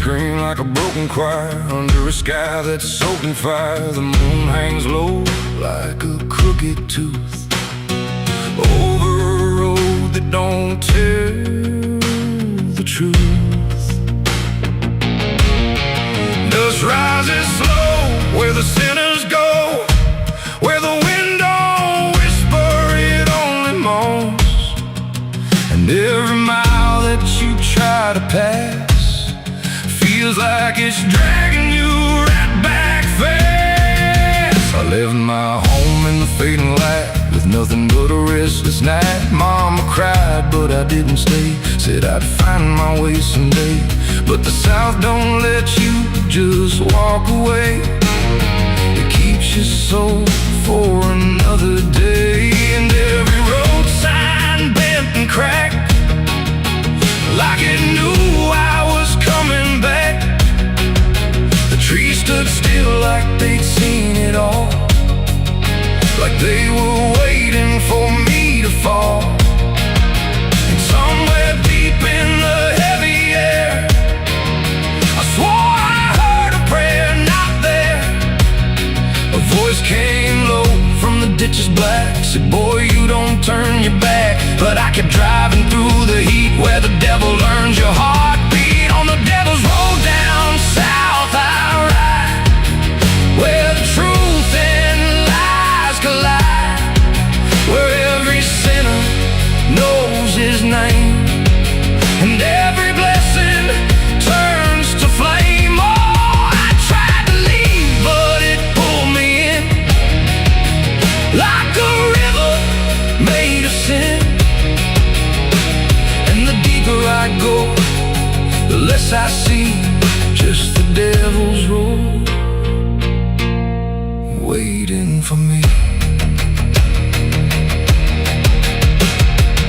scream like a broken choir under a sky that's soaked in fire. The moon hangs low like a crooked tooth over a road that don't tell the truth. Dust rises slow where the sinners go, where the wind don't whisper, it only moans. And every mile that you try to pass feels like it's dragging you right back fast. I left my home in the fading light with nothing but a restless night. Mama cried, but I didn't stay. Said I'd find my way someday. But the South don't let you just walk away. It keeps you so for another day. And every road sign bent and cracked, like it knew I was coming back. The trees stood still like they'd seen it all, like they were waiting for me to fall. And somewhere deep in the heavy air, I swore I heard a prayer not there. A voice came low from the ditches black, said, boy, you don't turn your back. But I kept driving through the heat where the devil learns your heartbeat. On the devil's road down south I ride, where the truth and lies collide, where every sinner knows his name, and every blessing turns to flame. Oh, I tried to leave, but it pulled me in, like a river made of sin. And the deeper I go, the less I see, just the devil's road waiting for me.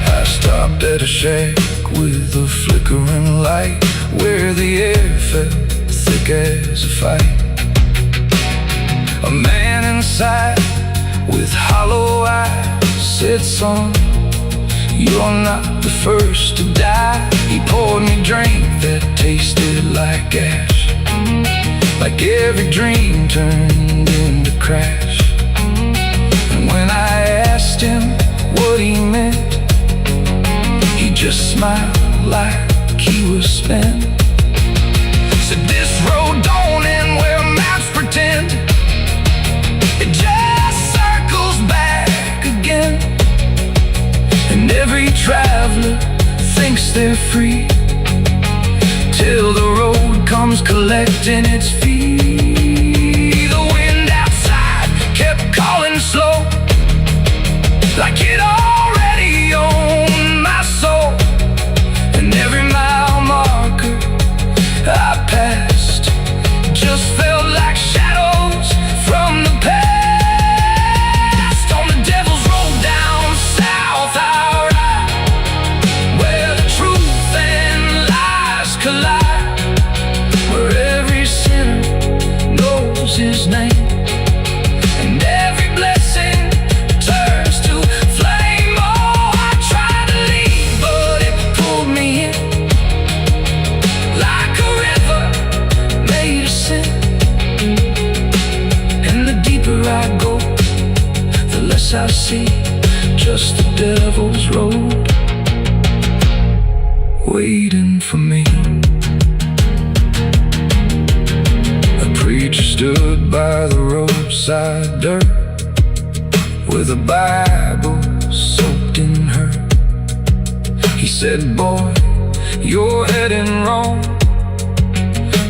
I stopped at a shack with a flickering light, where the air felt thick as a fight. A man inside with hollow eyes said, son, you're not the first to die. He poured me a drink that tasted like ash, like every dream turned into crash. And when I asked him what he meant, he just smiled like he was spent. Said, this road don't end where maps pretend, it just circles back again. And every traveler thinks they're free, till the road comes collecting its fee. The wind outside kept calling slow, like it already owned my soul. And every mile marker I passed just felt like shadows from the past. On the devil's road down south I ride, where the truth and lies collide, where every sinner knows his name, and every blessing turns to flame. Oh, I tried to leave, but it pulled me in, like a river made of sin. And the deeper I go, the less I see, just the devil's road waiting for me. A preacher stood by the roadside dirt, with a Bible soaked in her. He said, boy, you're heading wrong.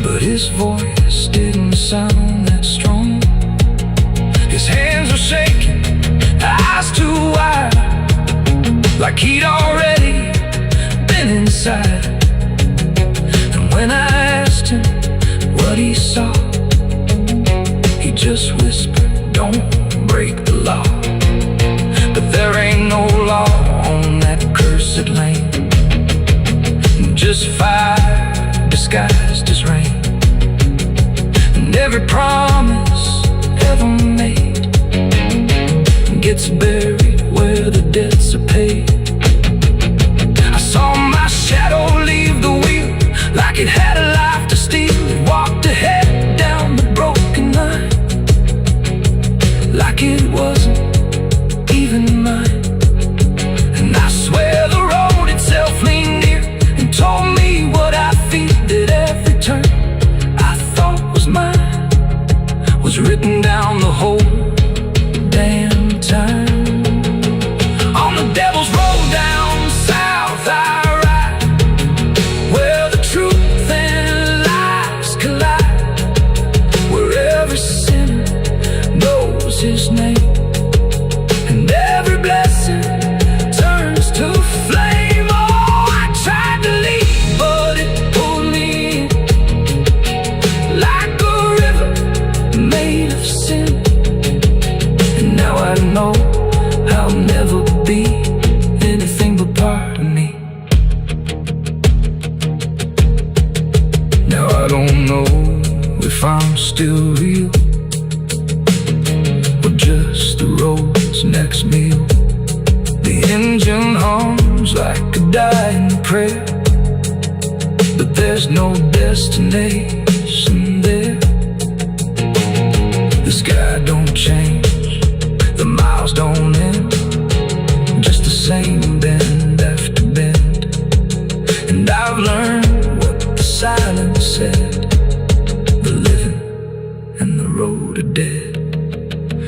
But his voice didn't sound that strong. His hands were shaking, eyes too wide, like he'd already been inside. And when I asked him what he saw, he just whispered, don't break the law. But there ain't no law on that cursed land, just fire disguised as rain. And every promise ever made gets buried where the debts are paid. I saw my shadow leave the wheel, like it had a life to steal. crib, but there's no destination there. The sky don't change, the miles don't end, just the same bend after bend. And I've learned what the silence said: the living and the road are dead.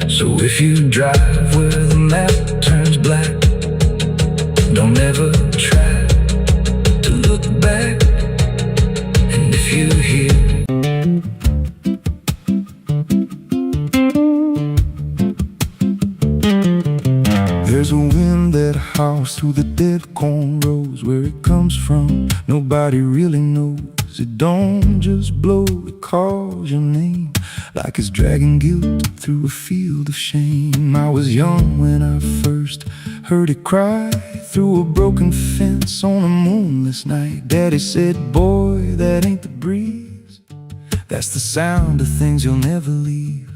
So if you drive where the map turns black, don't ever try to look back. And if you hear there's a wind that howls through the dead corn rows, where it comes from nobody really knows. It don't just blow, it calls your name like it's dragging guilt through a field of shame. I was young when I first heard it cry through a broken fence on a moonless night. Daddy said, "Boy, that ain't the breeze, that's the sound of things you'll never leave."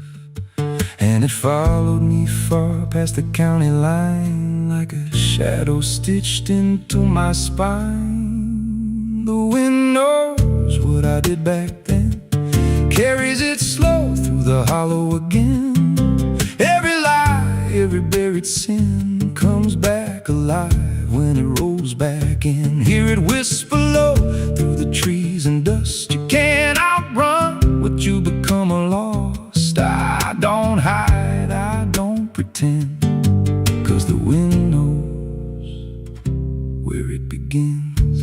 And it followed me far past the county line like a shadow stitched into my spine. The wind knows what I did back then, carries it slow through the hollow again. Every lie, every buried sin comes back alive when it rolls back in. Hear it whisper low through the trees and dust. You can't outrun what you become lost. I don't hide, I don't pretend, 'cause the wind knows where it begins.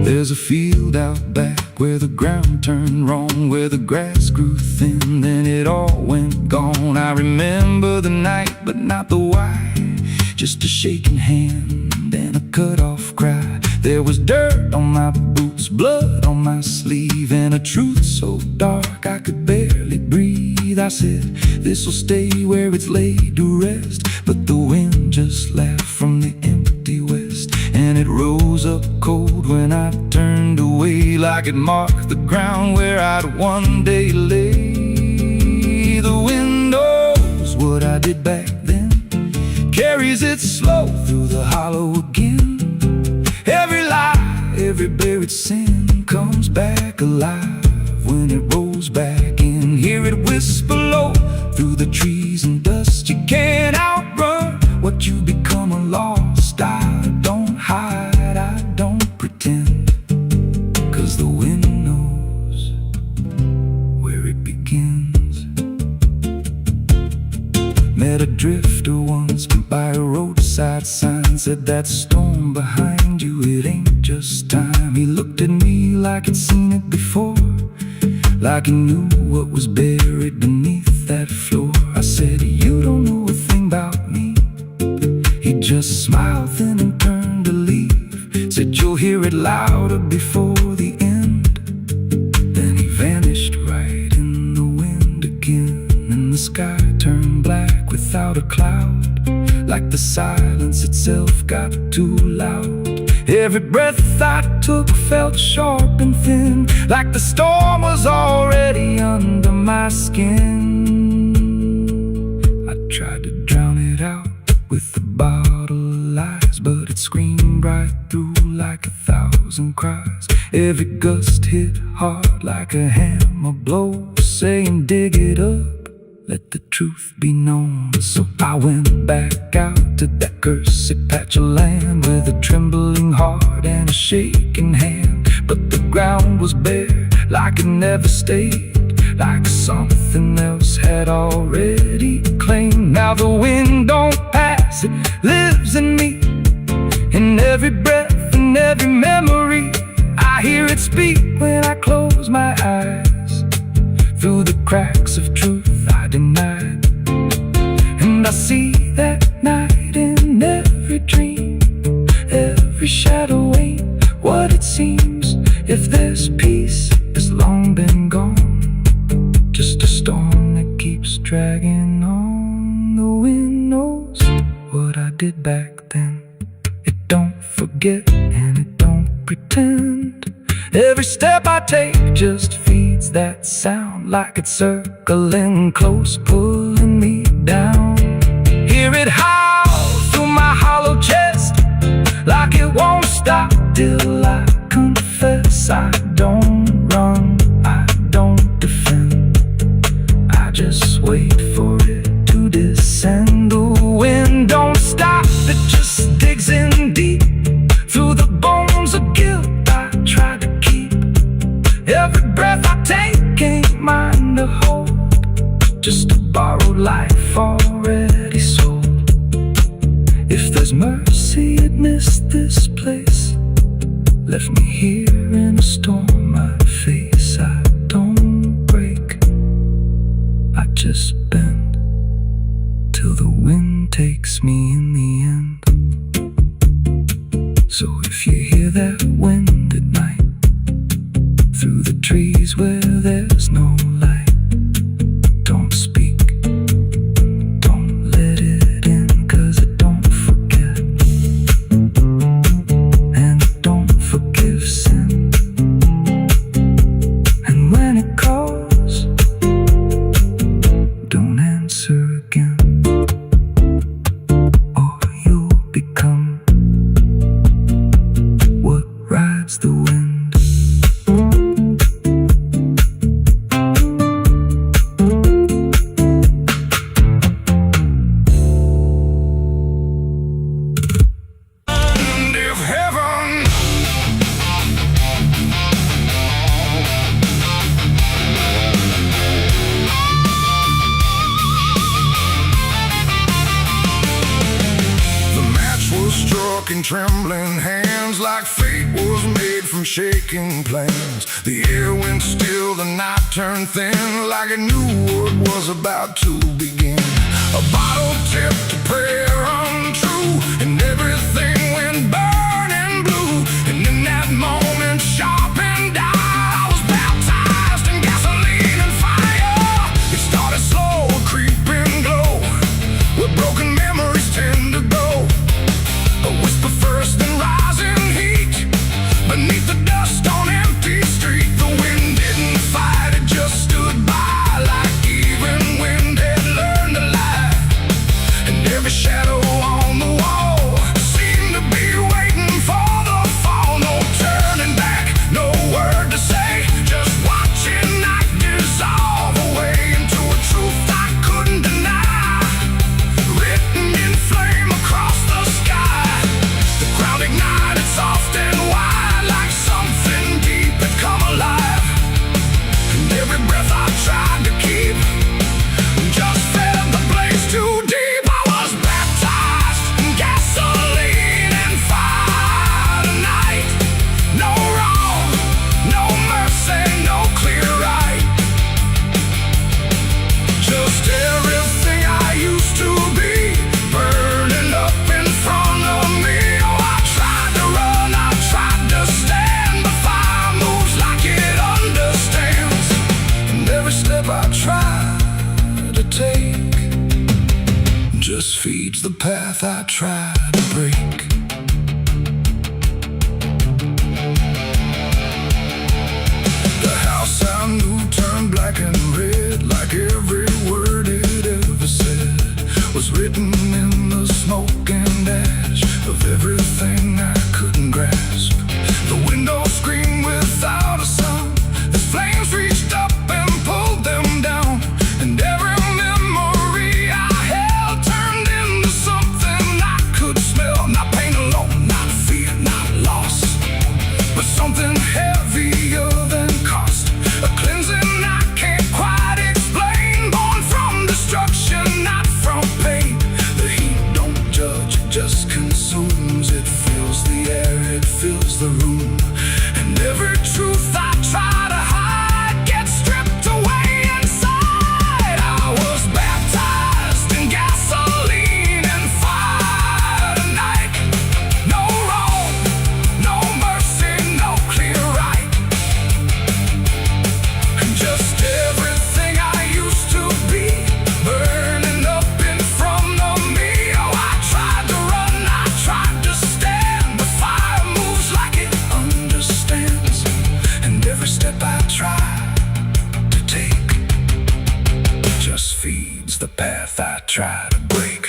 There's a field out back where the ground turned wrong, where the grass grew thin, then it all went gone. I remember the night, but not the why, just a shaking hand and a cut-off cry. There was dirt on my boots, blood on my sleeve, and a truth so dark I could barely breathe. I said, this'll stay where it's laid to rest, but the wind just laughed from the empty west, and it rose up cold when I turned away, like it marked the ground where I'd one day lay. The wind knows what I did back then, carries it slow through the hollow again. Every lie, every buried sin comes back alive when it rolls back in. Hear it whisper low through the trees and dust. You can't outrun what you become lost. I don't hide, I don't pretend, 'cause the wind knows where it begins. Met a drifter once by a roadside sign, said that storm behind you, it ain't just time. He looked at me like he'd seen it before, like he knew what was buried beneath that floor. I said, you don't know a thing about me. He just smiled thin and turned to leave, said, you'll hear it louder before the end. Then he vanished right in the wind again, and the sky turned black without a cloud, like the silence itself got too loud. Every breath I took felt sharp and thin, like the storm was already under my skin. I tried to drown it out with a bottle of lies, but it screamed right through like 1,000 cries. Every gust hit hard like a hammer blow, saying dig it up, let the truth be known. So I went back out to that cursed patch of land with a trembling heart and a shaking hand. But the ground was bare, like it never stayed, like something else had already claimed. Now the wind don't pass, it lives in me, in every breath and every memory. I hear it speak when I close my eyes, through the cracks of truth I denied. And I see that night in every dream, every shadow ain't what it seems. If there's peace, it's long been gone, just a storm that keeps dragging on. The wind knows what I did back then. It don't forget and it don't pretend. Every step I take just feeds that sound, like it's circling close, pulling me down. Hear it ideal, I confess. I don't run, I don't defend, I just wait for it to descend. The wind don't stop, it just digs in deep through the bones of guilt I try to keep. Every breath I take ain't mine to hold, just a borrowed life already sold. If there's mercy, it missed this place, left me here in a storm I face. I don't break, I just bend till the wind takes me in the end. So if you hear that wind at night, through the trees where there's no light, don't speak, don't let it in, 'cause it don't forget, and it don't forgive sin. And when it calls, don't answer again, or you'll become what rides the wind. In trembling hands, like fate was made from shaking plans. The air went still, the night turned thin, like it knew what was about to begin. A bottle tipped, a prayer untrue, and everything went burning blue. And in that moment, sharp and dire, I was baptized in gasoline and fire. It started slow, a creeping glow, where broken memories tend to go. A whisper first, then rising heat beneath the dust on empty street. The wind didn't fight, it just stood by, like even wind had learned to lie. And every shadow on the wall seemed to be waiting for the fall. No turning back, no word to say, just watching night dissolve away into a truth I couldn't deny, written in flame across the sky. The ground ignited soft and wide, like something deep had come alive. And every breath I tried to keep just fed the blaze too deep. I was baptized in gasoline and fire tonight. No wrong, no mercy, no clear right, just everything I used to be burning up in front of me. Oh, I tried to run, I tried to stand, but fire moves like it understands. And every step I try to take just feeds the path I try to break. The house I knew turned black and red, like every word it ever said was written in the smoke and ash of everything I couldn't grasp. The windows screamed without a sound as flames reached up and pulled them down. And every memory I held turned into something I could smell. Not pain alone, not fear, not loss, but something heavier than cost. A cleansing I can't quite explain, born from destruction, not from pain. The heat don't judge, it just consumes. It fills the air, it fills the room. And every truth I try to hide gets stripped away inside. I was baptized in gasoline and fire tonight. No wrong, no mercy, no clear right, and just everything I used to be burning up in front of me. Oh, I tried to run, I tried to stand, but fire moves like it understands. And every step I try to take just feeds the path I try to break.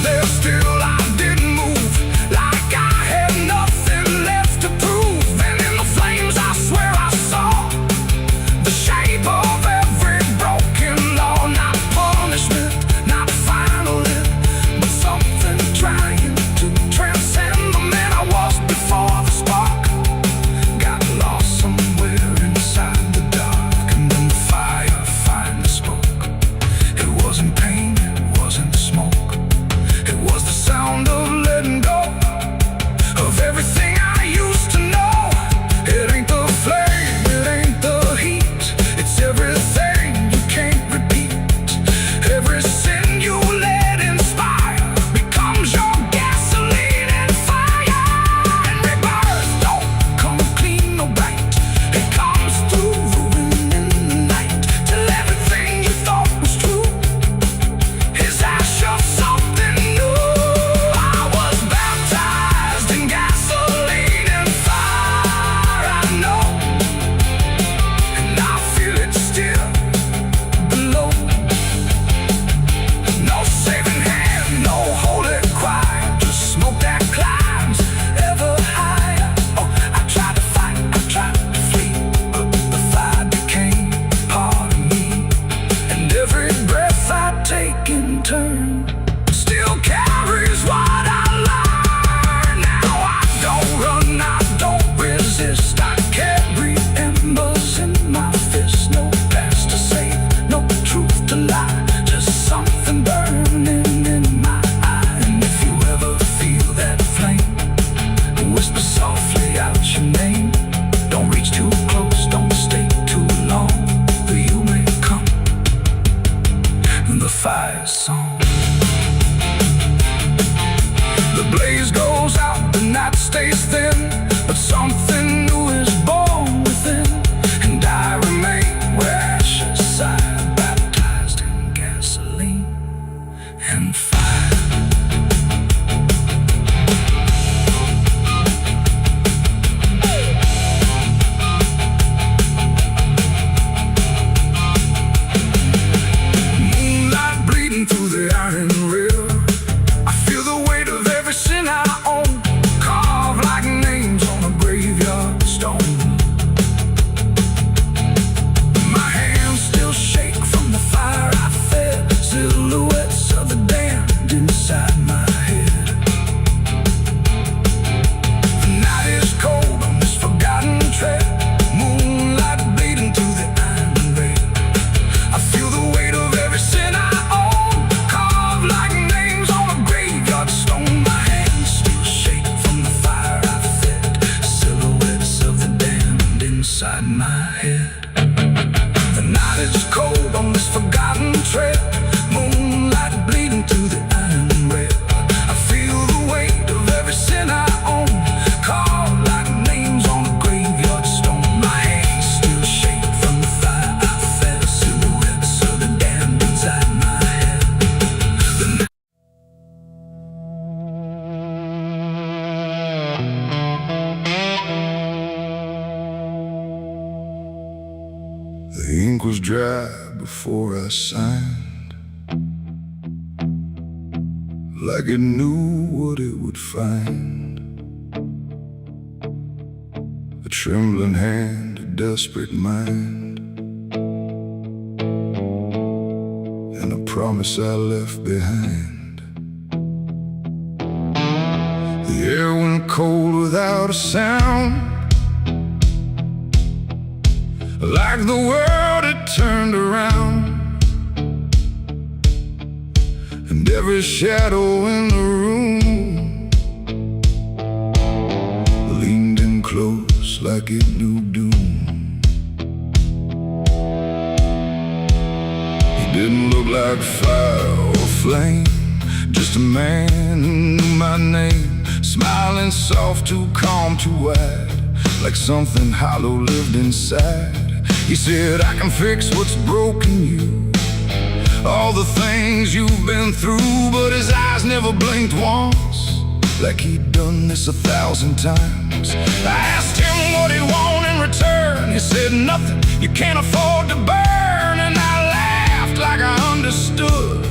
there still, I didn't move, like I had nothing left to prove. And in the flames I swear I saw the shape of every broken law. Not punishment, not final end, but something trying to transcend the man I was before the spark got lost somewhere inside the dark. And then the fire finally spoke. It wasn't pain, it wasn't smoke, it was the sound of letting go of everything I used to know. It ain't the flame, it ain't the heat, it's everything you can't repeat. Every sin you let inspire becomes your gasoline and fire. And rebirth don't come clean or bright, it comes through ruin in the night, till everything you thought was true is ash of something new. I was baptized in gasoline and fire, I know, and I feel it still below. No saving hand, no holy choir, just smoke that climbs ever higher. Oh, I tried to fight, I tried to flee, but the fire became part of me. And every breath I take in turn still carries what I learned. Now I don't run, I don't resist, I carry embers in my fist. No past to save, no truth to lie, just something burning in my eye. And if you ever feel that flame, whisper softly out your name. Don't reach too close, don't stay too long, or you may come the fire song. The blaze goes out, the night stays thin, but something new is born within. And I remain where ashes sigh, baptized in gasoline and fire. Moonlight bleeding through the iron rail, I feel the weight of every sin I own, carved like names on a graveyard stone. My hands still shake from the fire I fed, silhouettes of the damned inside my head. The night is cold on this forgotten trail, moonlight bleeding through the iron rail. I feel the weight of every sin I own, carved like names on a graveyard stone. My hands still shake from the fire I fed, silhouettes of the damned inside my head. The night is cold on this forgotten trail, moonlight bleeding through the iron rail. I feel the weight of every sin I own, carved like names on a graveyard stone. My hands still shake from the fire I fed, silhouettes of the damned inside my head. The ink was dry before I signed, like it knew what it would find. A trembling hand, a desperate mind, and a promise I left behind. The air went cold without a sound, like the world had turned around. And every shadow in the room leaned in close like it knew doom. He didn't look like fire or flame, just a man who knew my name, smiling soft, too calm, too wide, like something hollow lived inside. He said, I can fix what's broken you, all the things you've been through. But his eyes never blinked once, like he'd done this 1,000 times. I asked him what he wanted in return. He said, nothing you can't afford to burn. And I laughed like I understood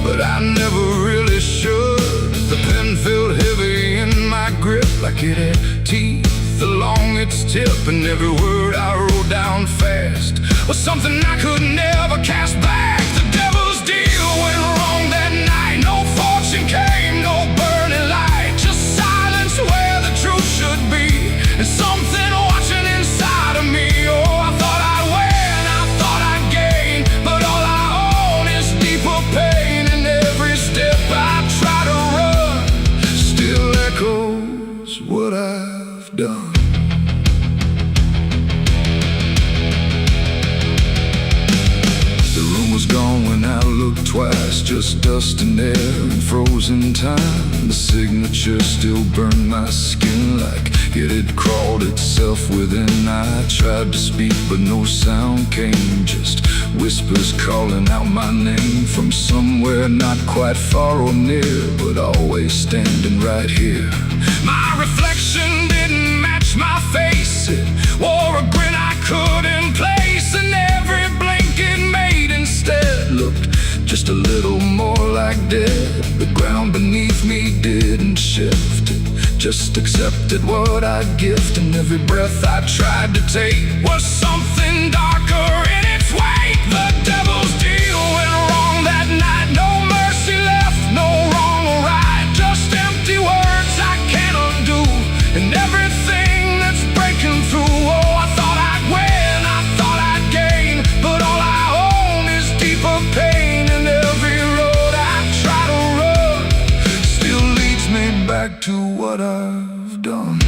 but I never really should. The pen felt heavy in my grip, like it had teeth along its tip, and every word I wrote down fast was something I could never cast back. The devil's deal went wrong that night. No fortune came, no burning light, just silence where the truth should be, and something watching inside of me. Oh, I thought I'd win, I thought I'd gain, but all I own is deeper pain. And every step I try to run still echoes what I've done. Was gone when I looked twice, just dust and air and frozen time. The signature still burned my skin like it had crawled itself within. I tried to speak but no sound came, just whispers calling out my name from somewhere not quite far or near, but always standing right here. My reflection didn't match my face, it wore a grin I couldn't place, and every blink it made instead looked just a little more like dead. The ground beneath me didn't shift, it just accepted what I'd gift, and every breath I tried to take was something darker in its wake. The devil's deal went wrong that night. No mercy left, no wrong or right, just empty words I can't undo, and everything that's breaking through. Oh, I thought I'd win, I thought I'd gain, but all I own is deeper pain. And every road I try to run still leads me back to what I've done.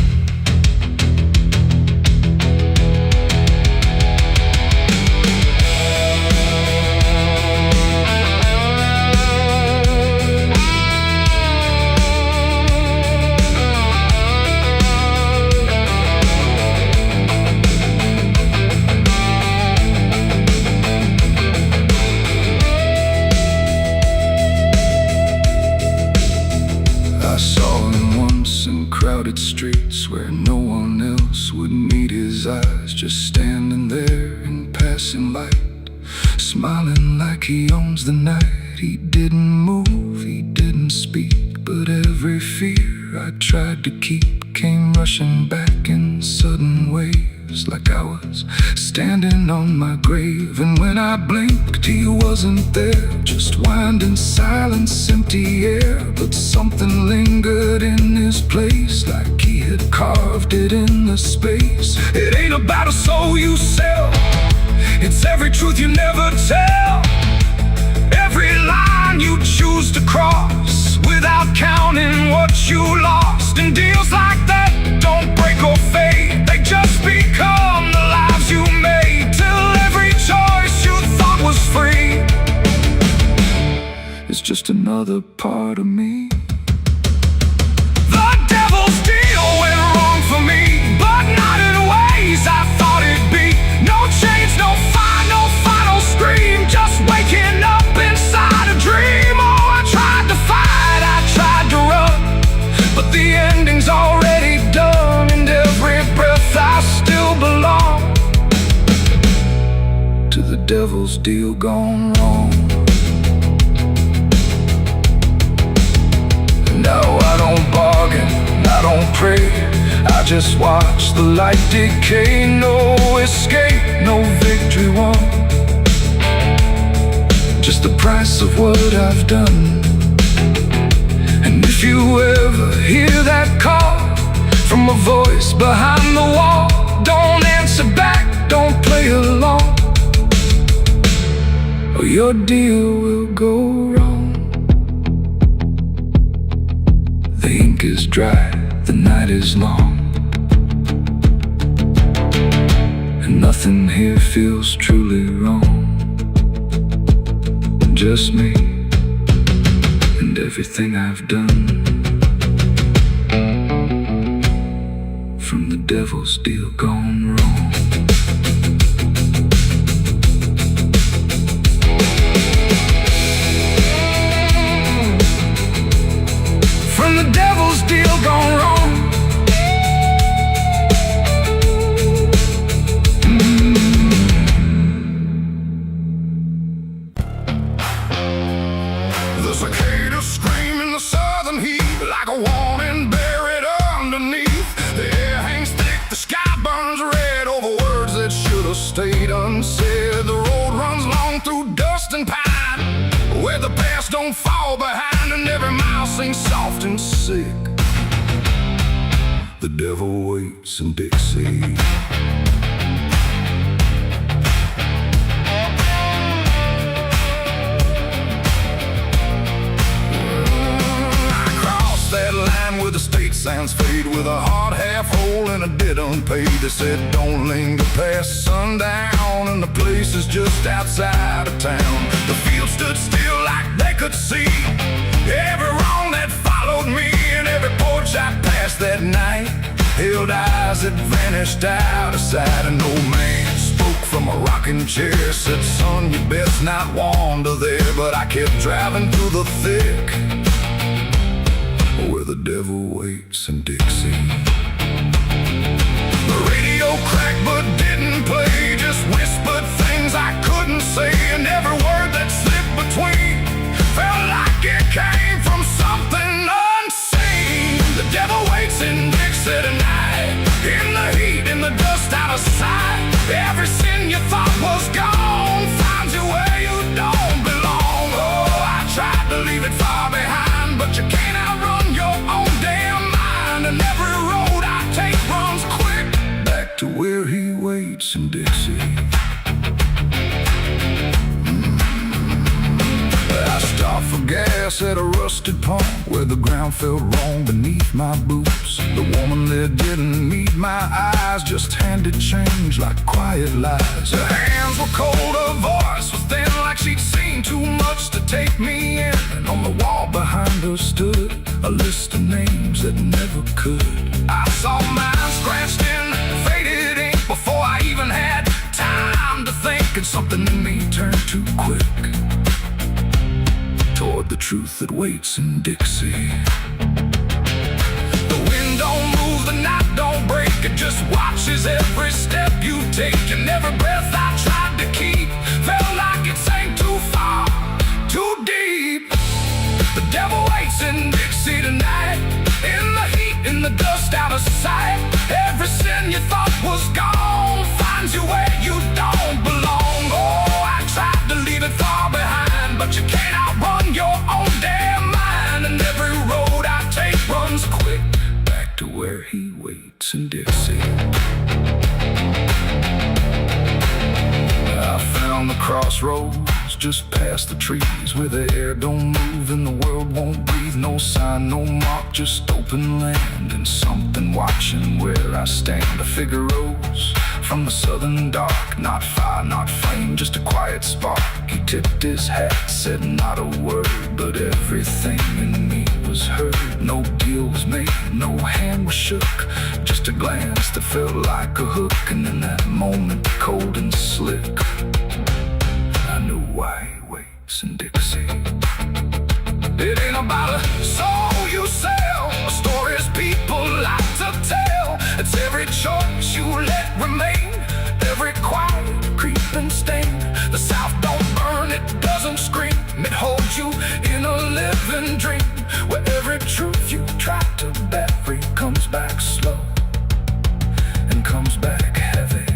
I saw him once in crowded streets where no one else would meet his eyes, just standing there in passing light, smiling like he owns the night. He didn't move, he didn't speak, but every fear I tried to keep came rushing back in sudden waves, like I was standing on my grave. And when I blinked, he wasn't there, just winding silence, empty air. But something lingered in his place, like he had carved it in the space. It ain't about a soul you sell, it's every truth you never tell, every line you choose to cross without counting what you lost. And deals like that don't break or fade, they just become the lives you made, till every choice you thought was free is just another part of me. The devil's deal went wrong for me, but not in ways I thought it'd be. No chains, no fire, no final scream, just waking up inside a dream. Oh, I tried to fight, I tried to run, but the ending's already done, and every breath I still belong to the devil's deal gone wrong. No, I don't bargain, I don't pray, I just watch the light decay. No escape, no victory won, just the price of what I've done. And if you ever hear that call from a voice behind the wall, don't answer back, don't play along, or your deal will go wrong. The ink is dry, the night is long, and nothing here feels truly wrong. Just me and everything I've done, from the devil's deal gone wrong. From the devil's deal gone wrong. The have stayed unsaid. The road runs long through dust and pine, where the past don't fall behind, and every mile sings soft and sick. The devil waits in Dixie. That line where the state signs fade, with a hard half hole and a debt unpaid. They said don't linger past sundown, and the place is just outside of town. The field stood still like they could see every wrong that followed me, and every porch I passed that night held eyes that vanished out of sight. An old man spoke from a rocking chair, said, son, you best not wander there. But I kept driving through the thick, where the devil waits in Dixie. The radio cracked but didn't play, just whispered things I couldn't say, and every word that slipped between felt like it came from something unseen. The devil waits in Dixie tonight, in the heat, in the dust, out of sight. Every sin you thought was gone finds you where you don't belong. Oh, I tried to leave it far behind, but you can't outrun your own damn mind. And every road I take runs quick back to where he waits in Dixie. I stopped for gas at a rusted pump, where the ground felt wrong beneath my boots. The woman there didn't meet my eyes, just handed change like quiet lies. Her hands were cold, her voice was thin, like she'd seen too much to take me in. And on the wall behind her stood a list of names that never could. I saw mine scratched in faded ink before I even had time to think, and something in me turned too quick toward the truth that waits in Dixie. The wind don't move, the night don't break, it just watches every step you take. And every breath I tried to keep felt like it sank too far, too deep. The devil waits in Dixie tonight, in the heat, in the dust, out of sight. Every sin you thought was gone finds you where you don't belong. Oh, I tried to leave it far behind, but you can't outrun your own damn mind. And every road I take runs quick back to where he waits in Dixie. I found the crossroads just past the trees, where the air don't move and the world won't breathe. No sign, no mark, just open land, and something watching where I stand. A figure rose from the southern dark, not fire, not flame, just a quiet spark. He tipped his hat, said not a word, but everything in me was heard. No deal was made, no hand was shook, just a glance that felt like a hook. And in that moment, cold and slick, I knew why he waits in Dixie. It ain't about a soul you sell, or stories people like to tell. It's every choice you let remain, every quiet creeping stain. The South don't burn, it doesn't scream, it holds you in a living dream, where every truth you try to bury comes back slow and comes back heavy.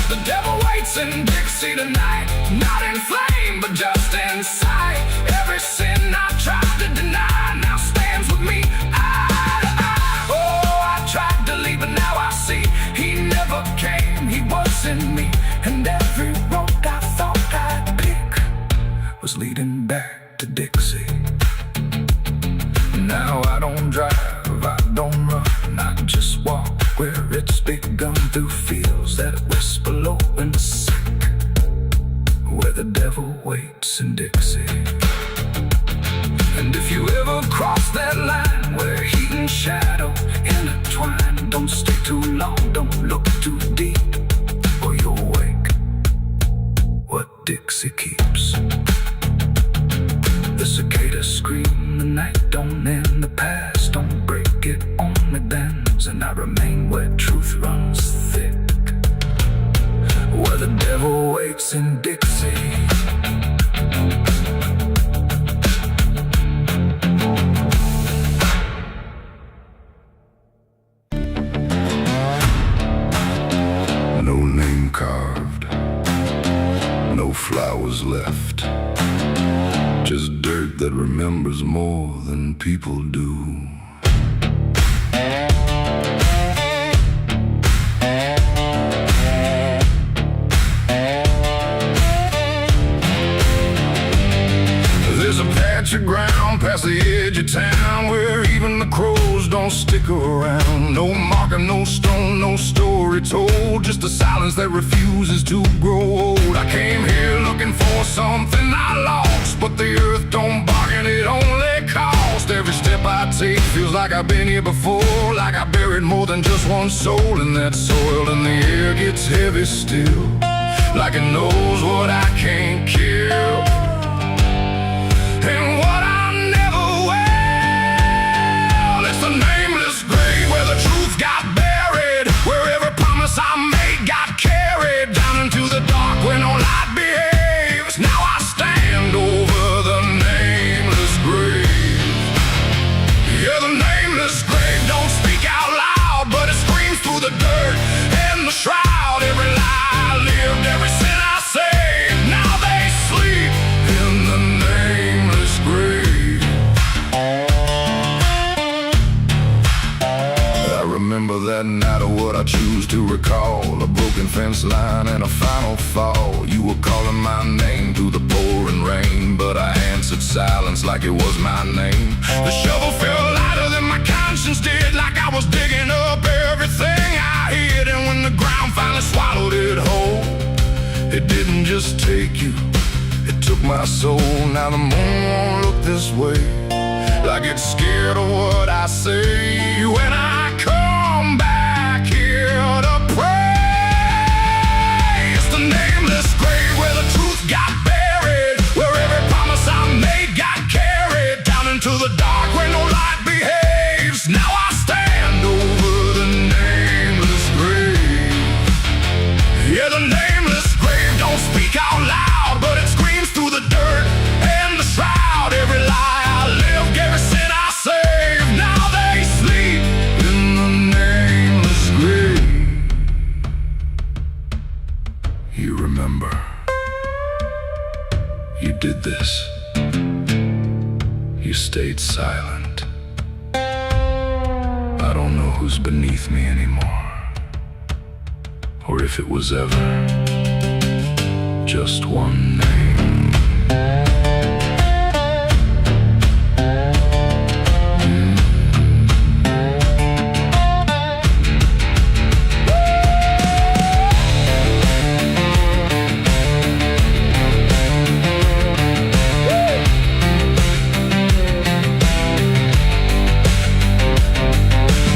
The devil waits in Dixie tonight, not in flame, but just in sight. Every sin I tried to deny now stands with me eye to eye. Oh, I tried to leave, but now I see he never came, he was in me. And every road I thought I'd pick was leading back to Dixie. Now I don't drive, I don't run, I just walk where it's begun, through fields that whisper low and sick, where the devil waits in Dixie. And if you ever cross that line where heat and shadow intertwine, don't stay too long, don't look too deep, or you'll wake what Dixie keeps. The cicadas scream, the night don't end, the past don't break, it only bends. And I remain where truth runs thick, where the devil waits in Dixie. carved, no flowers left, just dirt that remembers more than people do. There's a patch of ground past the edge of town where even the crows don't stick around. No marker, no stone, no story told, just a silence that refuses to grow old. I came here looking for something I lost, but the earth don't bargain, it only cost. Every step I take feels like I've been here before, like I buried more than just one soul in that soil. And the air gets heavy still, like it knows what I can't kill. And what I never will, it's the nameless grave where the truth got buried, where every promise I made got carried down into the dark where no light behaves. Now I stand over the nameless grave. Yeah, the nameless grave don't speak out loud, but it screams through the dirt and the shroud. Every lie I lived, every sin I saved, now they sleep in the nameless grave. I remember that night of what I choose to recall, a broken fence line and a final fall. You were calling my name through the pouring rain, but I answered silence like it was my name. The shovel felt lighter than my conscience did, like I was digging up everything I hid. And when the ground finally swallowed it whole, it didn't just take you, it took my soul. Now the moon won't look this way, like it's scared of what I say when I come back here to pray. It's the nameless grave where the truth got buried, where every promise I made got carried down into the dark where no light behaves. Now I stand over the nameless grave. Yeah, the nameless grave don't speak out loud, but it screams through the dirt and the shroud. Every lie I lived, every sin I saved, now they sleep in the nameless grave. You remember, you did this. You stayed silent. I don't know who's beneath me anymore, or if it was ever just one name.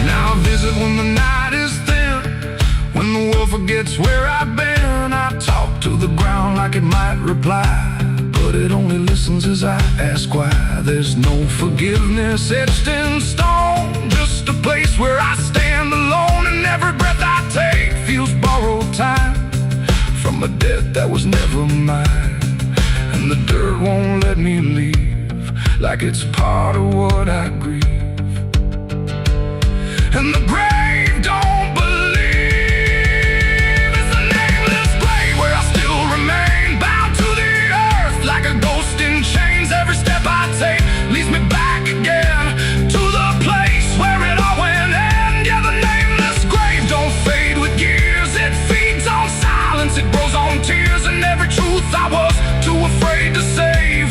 Now I visit when the night is thin, when the world forgets where I've been. I talk to the ground like it might reply, but it only listens as I ask why. There's no forgiveness etched in stone, just a place where I stand alone. And every breath I take feels borrowed time from a debt that was never mine. And the dirt won't let me leave, like it's part of what I grieve. And the grave don't believe. It's the nameless grave where I still remain, bound to the earth like a ghost in chains. Every step I take leads me back again to the place where it all went end. Yeah, the nameless grave don't fade with years, it feeds on silence, it grows on tears. And every truth I was too afraid to save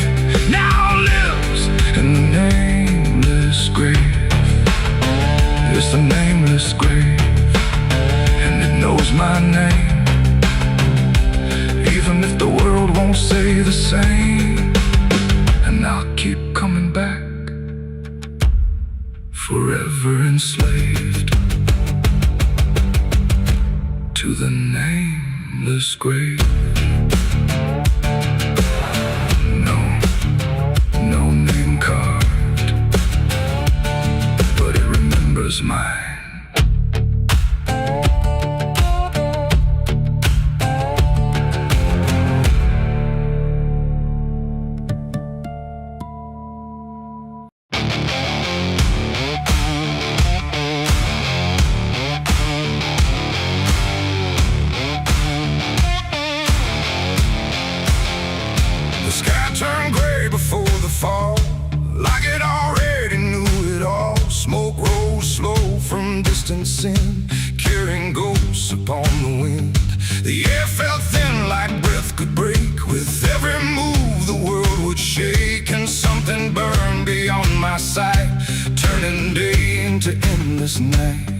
now lives in the nameless grave. It's a nameless grave, and it knows my name, even if the world won't say the same. And I'll keep coming back, forever enslaved to the nameless grave. No name carved, but it remembers mine. sin, carrying ghosts upon the wind. The air felt thin like breath could break. With every move the world would shake, and something burned beyond my sight, turning day into endless night.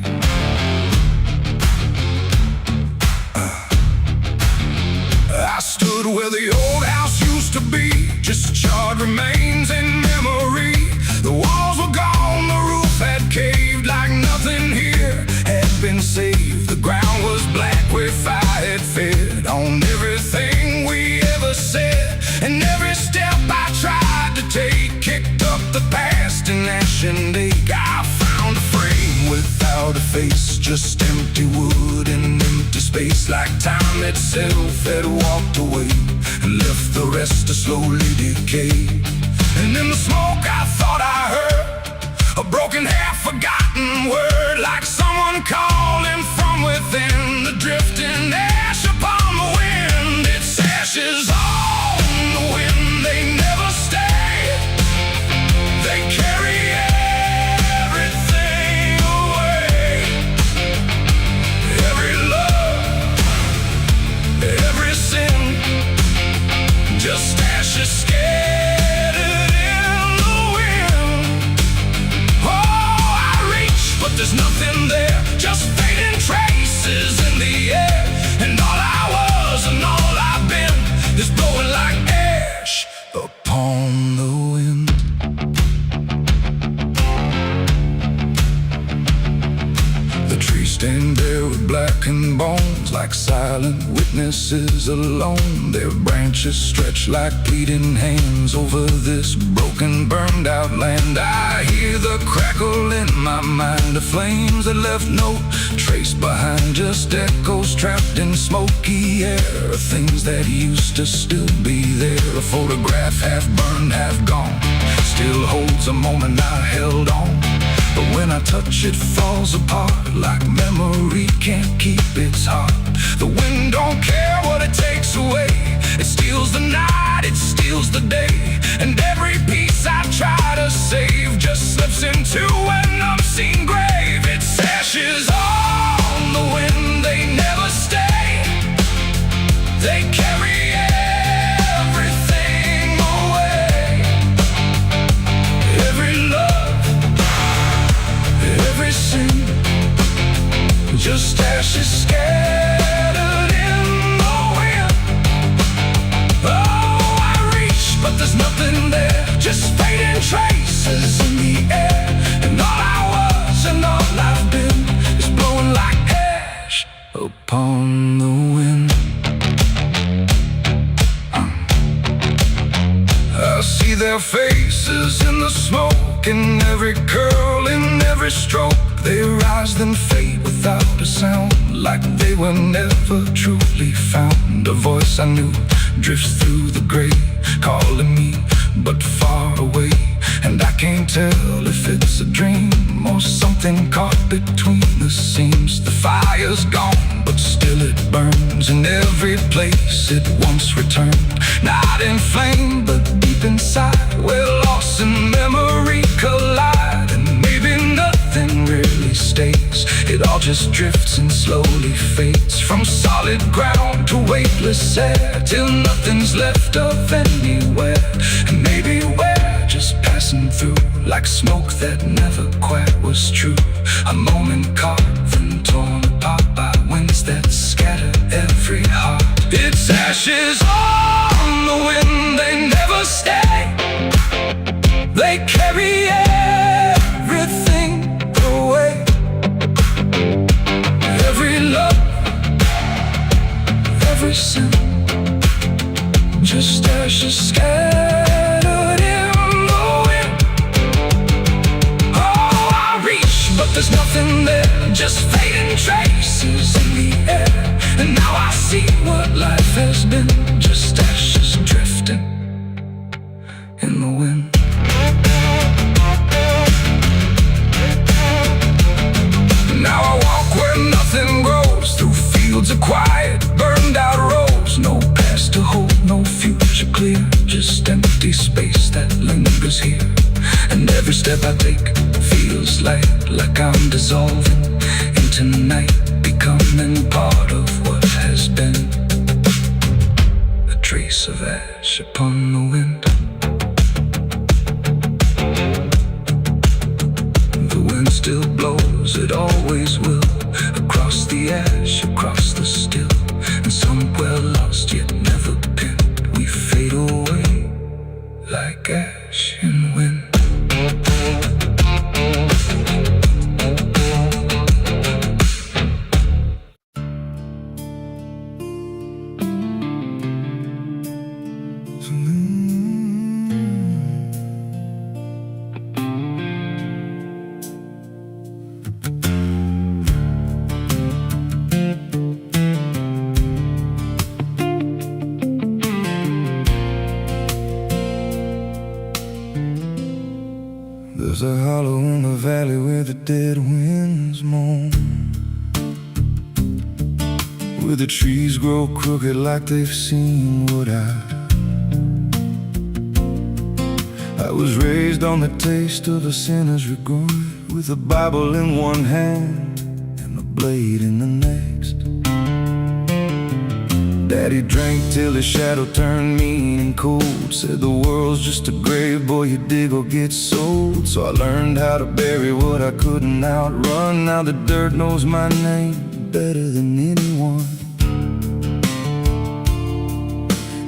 I stood where the old house used to be, just charred remains in memory. The walls were gone, the roof had caved, like nothing here had been saved. The ground was black where fire had fed on everything we ever said, and every step I tried to take kicked up the past in ash and ache. I found a frame without a face, just empty wood and empty space, like time itself had walked away and left the rest to slowly decay. And in the smoke I thought I heard a broken, half-forgotten word, like someone calling from within. The drifting ash upon the wind, its ashes on the wind. They never stay, they carry everything away. Every love, every sin, just ashes scattered in the wind. Oh, I reach, but there's nothing there, just fading traces in the air. And all I was and all I've been is blowing like ash upon the wind. The trees stand there with blackened bones, like silent witnesses alone. Their branches stretch like pleading hands over this broken, burned out land. I hear the crackle in my mind of flames that left no trace behind, just echoes trapped in smoky air, things that used to still be there. A photograph half burned, half gone, still holds a moment I held on. But when I touch it falls apart, like memory can't keep its heart. The wind don't care what it takes away, it steals the night, it steals the day. And every piece I try to save just slips into an unseen grave. Its ashes on the wind, they never stay, they carry everything away. Every love, every sin, just ashes scattered in the wind. Oh, I reach, but there's nothing there, just fading traces in the air. And all I was and all I've been is blowing like ash upon the wind. I see their faces in the smoke, in every curl, in every stroke. They rise then fade without a sound, like they were never truly found. A voice I knew drifts through the gray, calling me but far away. And I can't tell if it's a dream or something caught between the seams. The fire's gone, but still it burns in every place it once returned. Not in flame, but deep inside, where loss and memory collide. And maybe nothing really stays, it all just drifts and slowly fades, from solid ground to weightless air, till nothing's left of anywhere. And maybe we're just passing through, like smoke that never quite was true. A moment carved and torn apart by winds that scatter every heart. Its ashes on the wind, they never stay, they carry everything away. Every love, every sin, just ashes scattered in the wind. Oh, I reach, but there's nothing there, just fading traces in the air. And now I see what life has been, just ashes drifting in the wind. Now I walk where nothing grows, through fields of quiet, burned out roads. No past to hold, no future clear, just empty space that lingers here. And every step I take feels like I'm dissolving into ash upon the wind. The wind still blows, it always will, across the ash, across the still. And somewhere lost yet never pinned, we fade away like ash in wind. There's a hollow in the valley where the dead winds moan, where the trees grow crooked like they've seen what I was raised on the taste of a sinner's regret, with a Bible in one hand and a blade in the next. Daddy drank till his shadow turned mean and cold, said the world's just a grave, boy, you dig or get sold. So I learned how to bury what I couldn't outrun. Now the dirt knows my name better than anyone.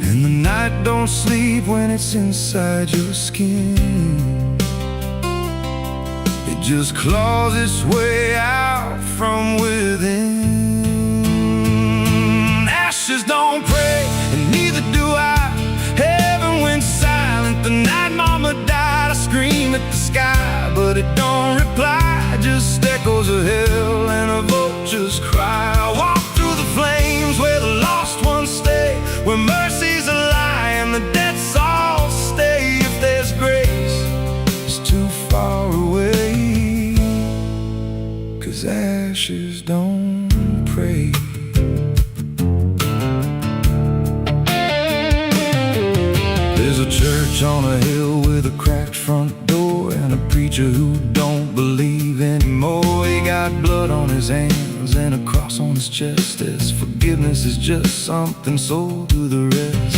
And the night don't sleep when it's inside your skin. It just claws its way out from within. Ashes don't pray, and neither do I. Heaven went silent the night mama died. I scream at the sky, but it don't reply. Just echoes of hell and a vulture's cry. I walk through the flames where the lost ones stay, where mercy's a lie and the dead souls stay. If there's grace, it's too far away, 'cause ashes don't pray. There's a church on a hill with a cracked front door, and a preacher who don't believe anymore. He got blood on his hands and a cross on his chest, as forgiveness is just something sold to the rest.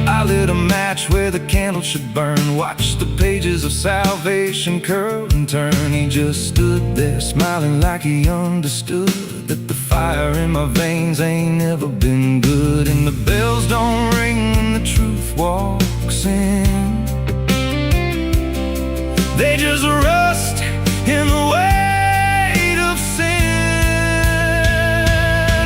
I lit a match where the candle should burn, watched the pages of salvation curl and turn. He just stood there smiling like he understood that the fire in my veins ain't never been good. And the bells don't ring when the truth walks in, they just rust in the weight of sin.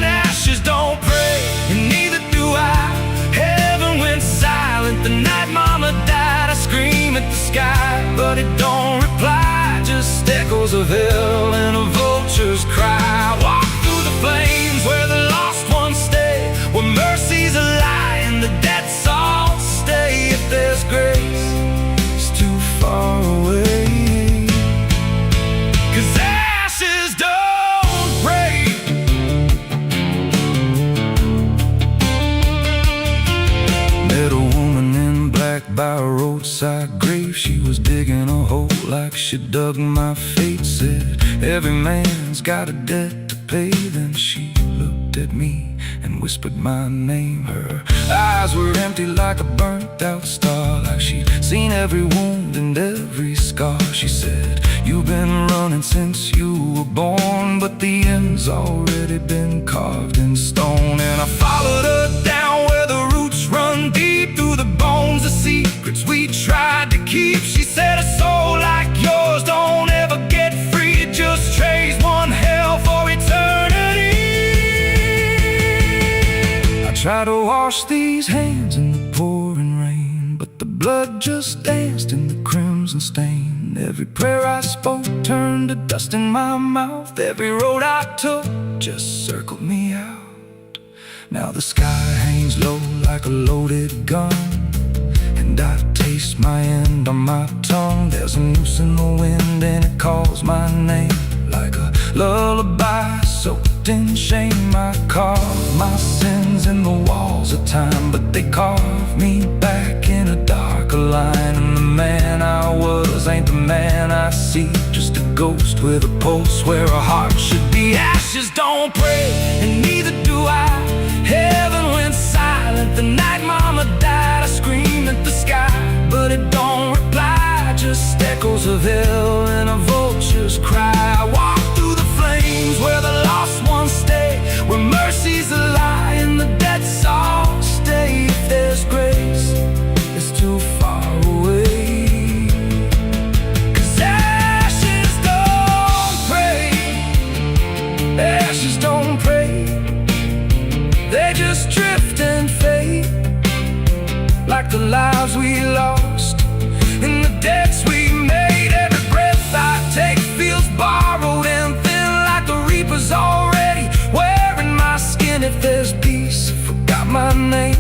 Ashes don't pray, and neither do I. Heaven went silent the night mama died. I scream at the sky, but it don't reply. Just echoes of hell and a vulture's cry. Walk through the flames where the lost ones stay, where mercy's a lie and the dead souls stay. If there's grace, it's too far away, 'cause ashes don't break. Met a woman in black by a roadside grave. She was digging a hole like she dug my fate. Said every man's got a debt to pay. Then she looked at me and whispered my name. Her eyes were empty like a burnt out star, like she'd seen every wound and every scar. She said, you've been running since you were born, but the end's already been carved in stone. And I followed her down where the roots run deep through the bones, the secrets we tried to keep. She said, a soul like yours don't ever get free. It just trades one hell for eternity. I try to wash these hands in the pouring rain, but the blood just danced in the crimson stain. Every prayer I spoke turned to dust in my mouth. Every road I took just circled me out. Now the sky hangs low like a loaded gun, and I taste my end on my tongue. There's a noose in the wind and it calls my name like a lullaby soaked in shame. I carve my sins in the walls of time, but they carve me back in a darker line. And the man I was ain't the man I see, just a ghost with a pulse where a heart should be. Ashes don't pray, and neither do I. Heaven went silent the night mama died. I screamed lives we lost, and the debts we made. Every breath I take feels borrowed and thin, like the reaper's already wearing my skin. If there's peace, forgot my name,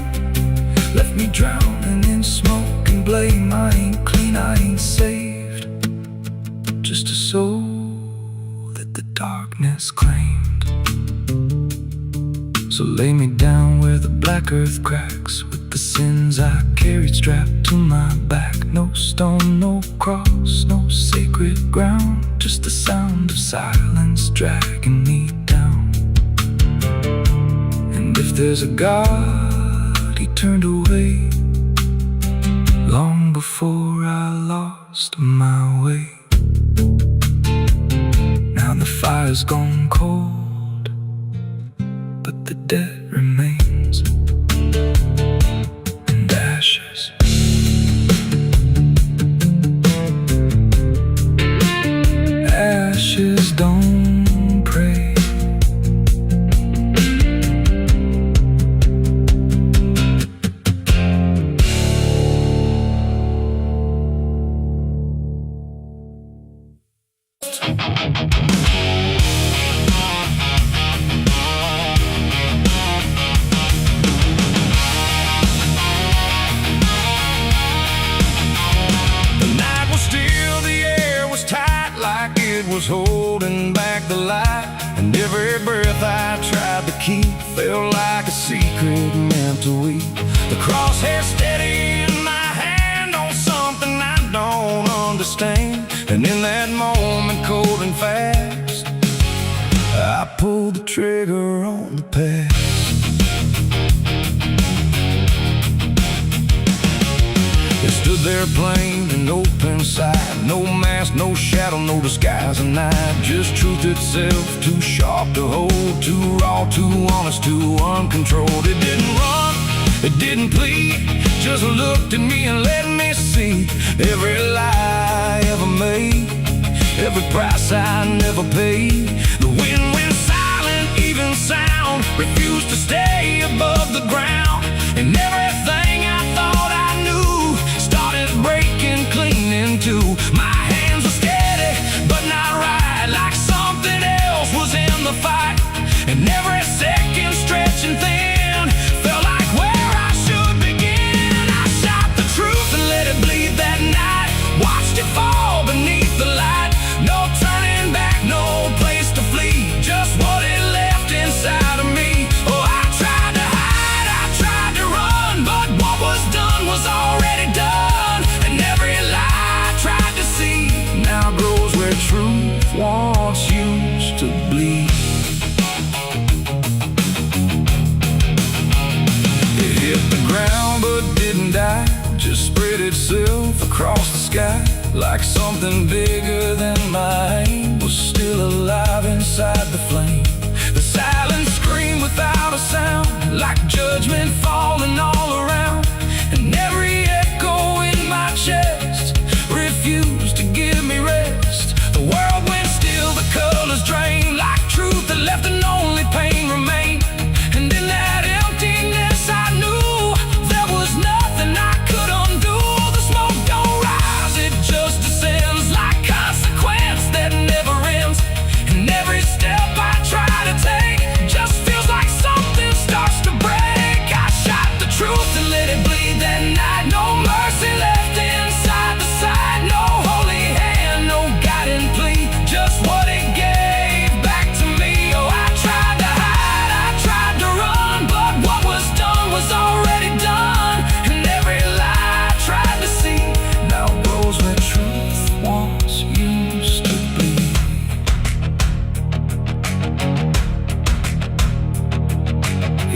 left me drowning in smoke and blame. I ain't clean, I ain't saved, just a soul that the darkness claimed. So lay me down where the black earth cracks, with the sins I carried strapped to my back. No stone, no cross, no sacred ground, just the sound of silence dragging me down. And if there's a God, he turned away long before I lost my way. Now the fire's gone cold, but the debt remains, and ashes. Ashes don't pray. Was holding back the light, and every breath I tried to keep felt like a secret meant to weep. The crosshair steady in my hand on something I don't understand, and in that moment, cold and fast, I pulled the trigger on the past. It stood there plain and open sight, no mask, no shadow, no disguise, and night, just truth itself, too sharp to hold, too raw, too honest, too uncontrolled. It didn't run, it didn't plead, just looked at me and let me see every lie I ever made, every price I never paid. The wind went silent, even sound refused to stay above the ground, and everything I thought I knew started breaking clean into. My hands were steady, but not right, like something else was in the fight, and every second stretching thin felt like where I should begin. I shot the truth and let it bleed that night, watched it fall beneath the light. No turning back, no place to flee, just what it left inside of me. Oh, I tried to hide, I tried to run, but what was done was already done, and every lie I tried to see now grows where truth once used to bleed. It hit the ground but didn't die, just spread itself across the sky, like something bigger than my aim was still alive inside the flame. The silence screamed without a sound, like judgment falling all around, and every echo in my chest refused to give me rest. The world went still, the colors drained, like truth that left and only pain remained. And in that emptiness I knew there was nothing I could undo. The smoke don't rise, it just descends, like consequence that never ends. And every step I try to take just feels like something starts to break. I shot the truth and let it bleed that night, no mercy left inside the side, no holy hand, no guiding plea, just what it gave back to me. Oh, I tried to hide, I tried to run, but what was done was already done, and every lie I tried to see now grows where truth once used to bleed.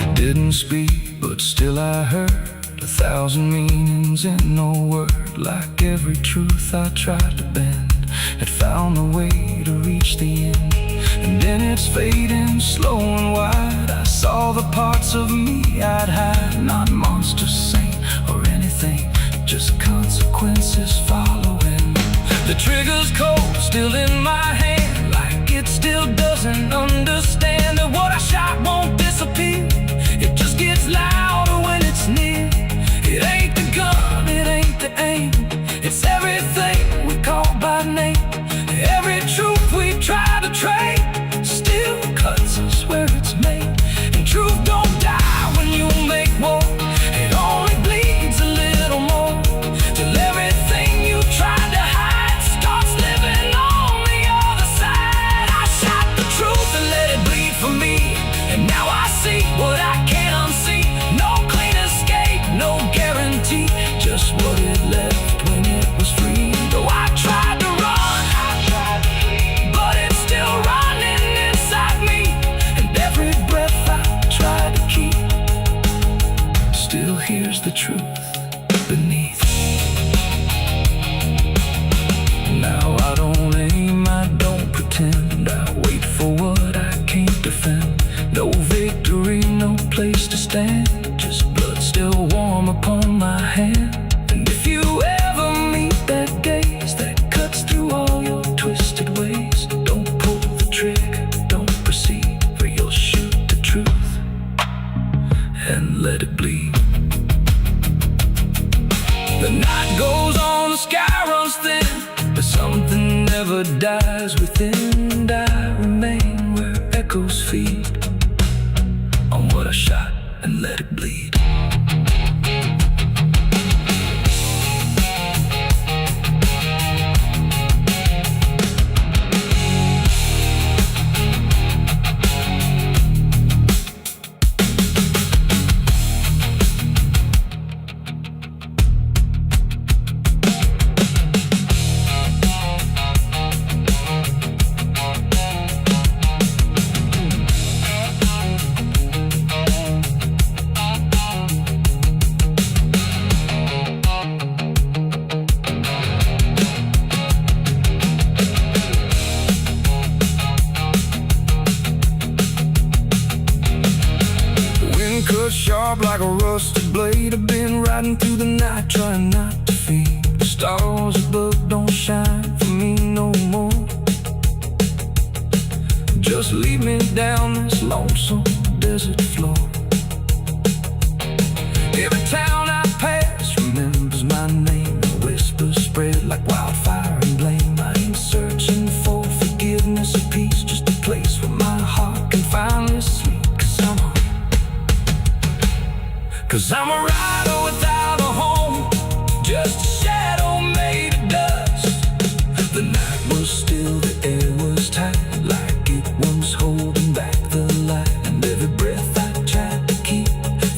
It didn't speak, but still I heard 1,000 meanings in no word. Like every truth I tried to bend had found a way to reach the end. And then it's fading slow and wide, I saw the parts of me I'd hide. Not monster, saint, or anything, just consequences following. The trigger's cold, still in my hand, like it still doesn't understand that what I shot won't disappear. It just gets louder when it's near. It ain't the gun here's the truth beneath. Now I don't aim, I don't pretend, I wait for what I can't defend. No victory, no place to stand, just blood still warm upon my hand. And if you ever meet that gaze that cuts through all your twisted ways, don't pull the trigger, don't proceed, for you'll shoot the truth and let it bleed. The night goes on, the sky runs thin, but something never dies within. And I remain where echoes feed on what I shot and let it bleed. Cut sharp like a rusted blade. I've been riding through the night trying not to fade. The stars above don't shine for me no more. Just lead me down this lonesome desert floor. Every town I pass remembers my name. The whispers spread like wildfire and blame. I ain't searching for forgiveness or peace, just a place where my heart can finally sleep. Cause I'm a rider without a home, just a shadow made of dust. The night was still, the air was tight, like it was holding back the light. And every breath I tried to keep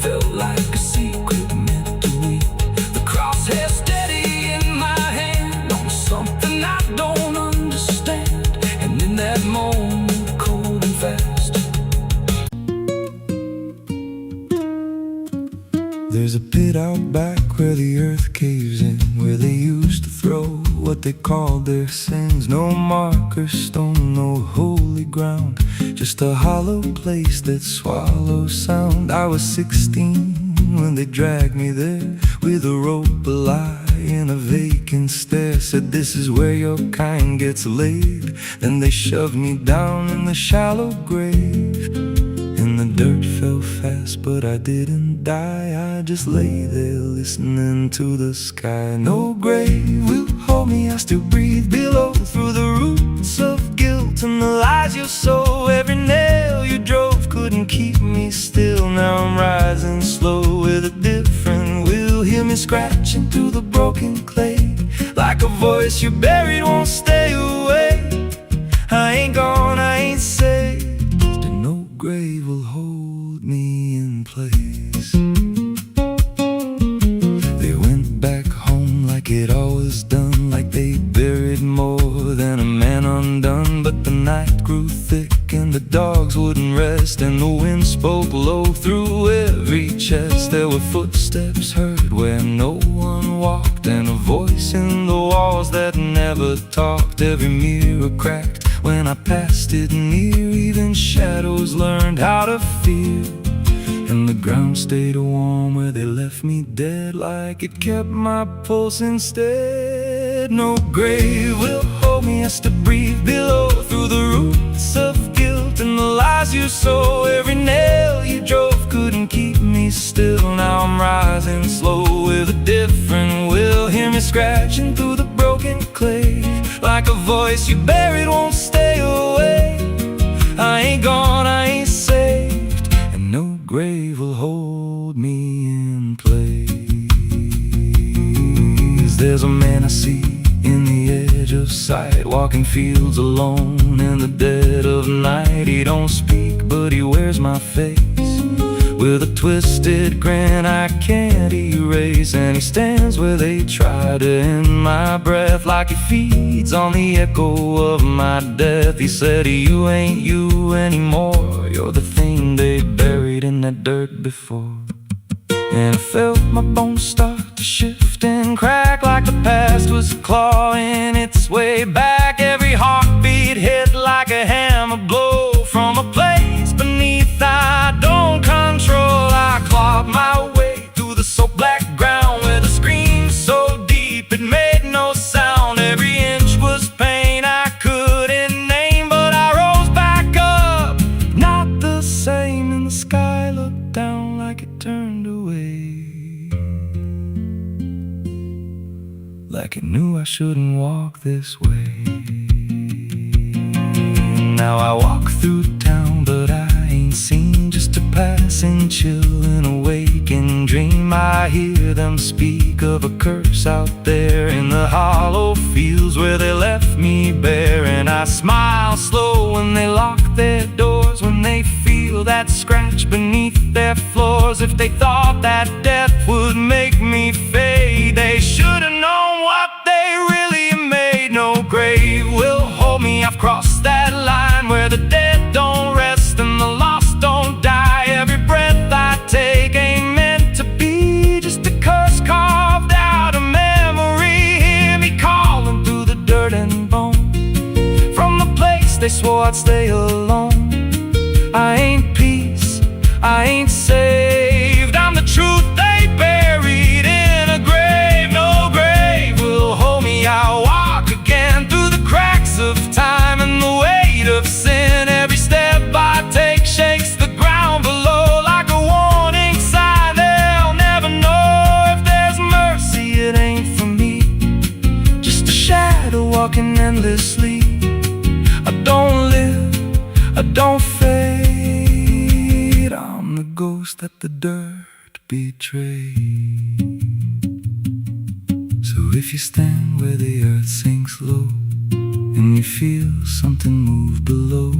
felt like a secret meant to weep. The crosshair steady in my hand on something I don't understand. And in that moment, cold and fast, there's a pit out back where the earth caves in, where they used to throw what they called their sins. No marker stone, no holy ground, just a hollow place that swallows sound. I was 16 when they dragged me there, with a rope, a lie, and a vacant stare. Said this is where your kind gets laid. Then they shoved me down in the shallow grave. And the dirt fell fast, but I didn't die. I just lay there listening to the sky. No grave will hold me, I still breathe below. Through the roots of guilt and the lies you sow, every nail you drove couldn't keep me still. Now I'm rising slow with a different will. Hear me scratching through the broken clay, like a voice you buried won't stay away. I ain't gone, I ain't saved, and no grave will hold me in place. They went back home like it always done, like they buried more than a man undone. But the night grew thick and the dogs wouldn't rest, and the wind spoke low through every chest. There were footsteps heard where no one walked, and a voice in the walls that never talked. Every mirror cracked when I passed it near, even shadows learned how to fear. And the ground stayed warm where they left me dead, like it kept my pulse instead. No grave will hold me, I still breathe below. Through the roots of guilt and the lies you sow, every nail you drove couldn't keep me still. Now I'm rising slow with a different will. Hear me scratching through the broken clay, like a voice you buried won't stay away. I ain't gone, I ain't saved, and no grave will hold me in place. There's a man I see in the edge of sight, walking fields alone in the dead of night. He don't speak, but he wears my face with a twisted grin I can't erase. And he stands where they try to end my breath, like he feeds on the echo of my death. He said, you ain't you anymore, you're the thing they buried in that dirt before. And I felt my bones start to shift and crack like the past was clawing its way back. Every heartbeat hit like a hammer blow from a place beneath I don't control. I clawed my way through the soap black ground with a scream so deep it made no sound. Every inch was pain I couldn't name, but I rose back up, not the same. And the sky looked down like it turned away, like it knew I shouldn't walk this way. Now I walk through town, but I ain't seen just a passing chill and awakened dream. I hear them speak of a curse out there in the hollow fields where they left me bare. And I smile slow when they lock their doors, when they feel that scratch beneath their floors. If they thought that death would make me fade, they should have known what they really made. No grave will hold me, I've crossed that line where the dead don't rest and the lost don't die. Every breath I take ain't meant to be, just a curse carved out of memory. Hear me calling through the dirt and bone, from the place they swore I'd stay alone. I ain't peace, I ain't saved, I'm the truth they buried in a grave. No grave will hold me, I'll walk again through the cracks of time and the weight of sin. Every step I take shakes the ground below like a warning sign. They'll never know if there's mercy, it ain't for me, just a shadow walking endlessly. I don't live, I don't fade, I'm the ghost that the dirt betrayed. So if you stand where the earth sinks low and you feel something move below,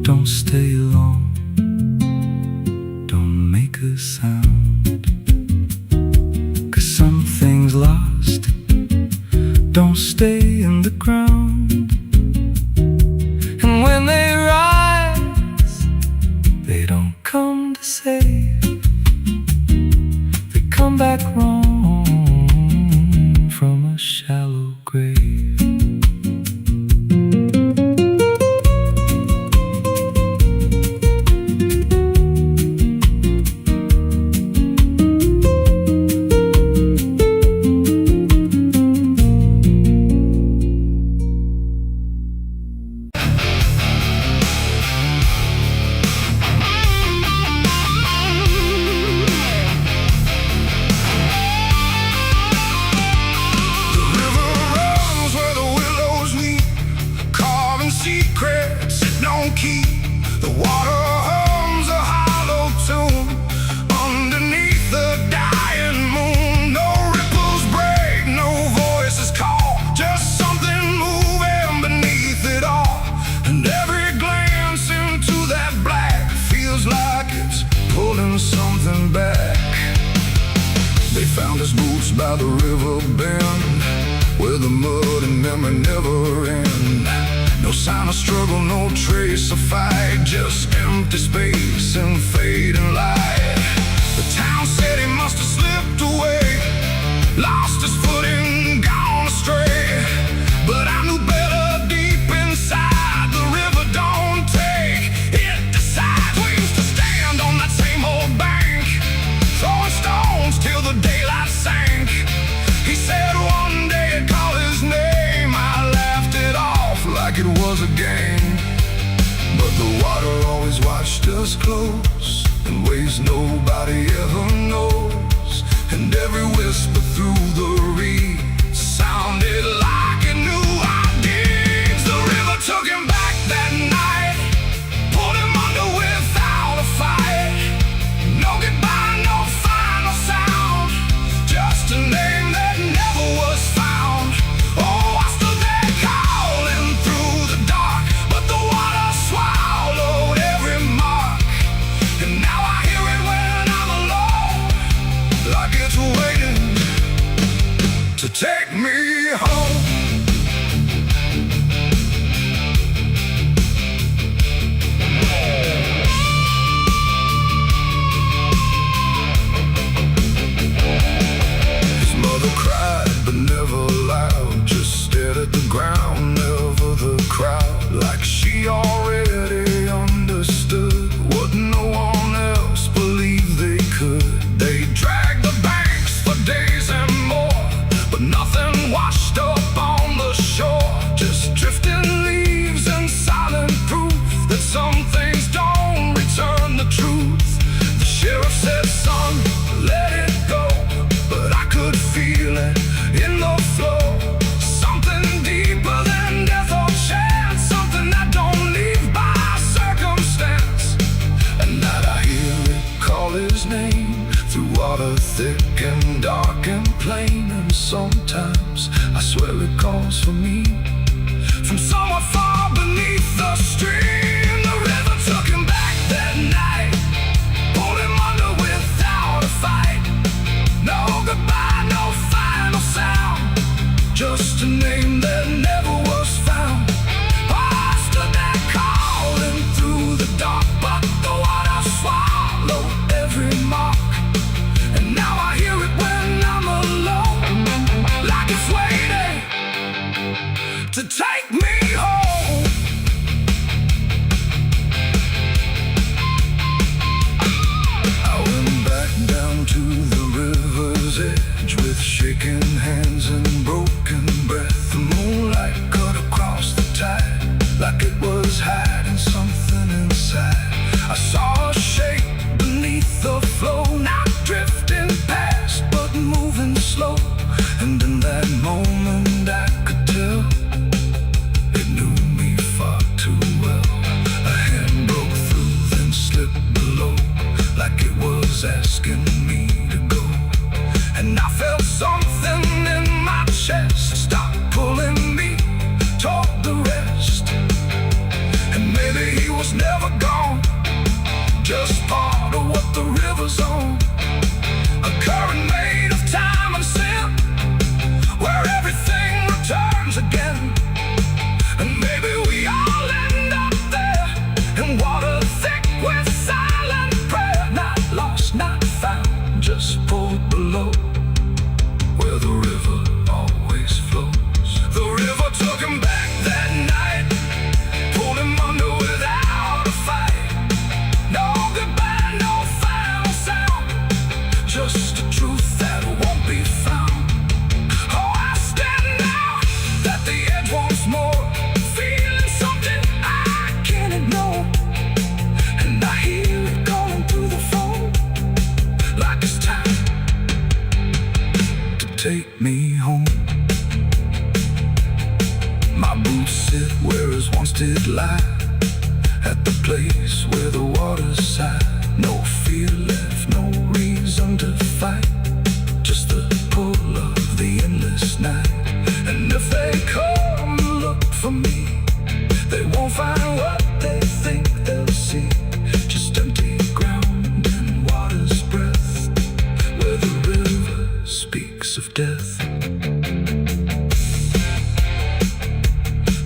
don't stay long, don't make a sound, 'cause something's lost, don't stay in the ground. And when they rise, they don't come to save, they come back wrong from a shallow grave. The water hums a hollow tune underneath the dying moon. No ripples break, no voices call, just something moving beneath it all. And every glance into that black feels like it's pulling something back. They found his boots by the river bend, where the mud and memory never end. No sign of struggle, no trace of fight, just empty space and fading light. The town said he must have slipped away, lost his footing, gone astray. But I knew better deep inside, the river don't take, it decides. We used to stand on that same old bank, throwing stones till the daylight sank. He said one day I'd call his name, I laughed it off like it was a game. But the water always watched us close in ways nobody ever knows. And every whisper through the reeds sounded like it knew our deeds. The river took him back that night, pulled him under without a fight. No goodbye, no final sound, just a name that never was found. Oh, I stood there calling through the dark, but the water swallowed every mark. And now I hear it when I'm alone, like it's waiting to take me home. his name, through water thick and dark and plain. And sometimes I swear it calls for me from somewhere far beneath the stream. The river took him back that night, pulled him under without a fight. No goodbye, no final sound, just a name that never was found. I stood there calling through the dark, but the water swallowed every mark. And now I hear it when I'm alone, like it's waiting to take me home. I went back down to the river's edge with shaking hands and broken breath. The moonlight cut across the tide like it was hiding something inside. I saw a shape beneath the flow, not drifting past but moving slow. And in that moment I could tell it knew me far too well. A hand broke through, then slipped below, like it was asking me to go. And I felt something in my chest stop pulling me toward the rest. And maybe he was never gone, just part of what the river's on. A current made of time and sin, where everything returns again. And maybe we all end up there, in water thick with silent prayer. Not lost, not found, just pulled below, where the river always flows. The river took him back that night, pulled him under without a fight. No goodbye, no final sound, just a truth that won't be found. Oh, I stand now at the edge once more, feeling something I can't ignore. And I hear it calling through the phone, like it's time to take me home. My boots sit where his once did lie, at the place where the water sighed. No fear left, no reason to fight, just the pull of the endless night. And if they come look for me, they won't find what they think they'll see, just empty ground and water's breath, where the river speaks of death.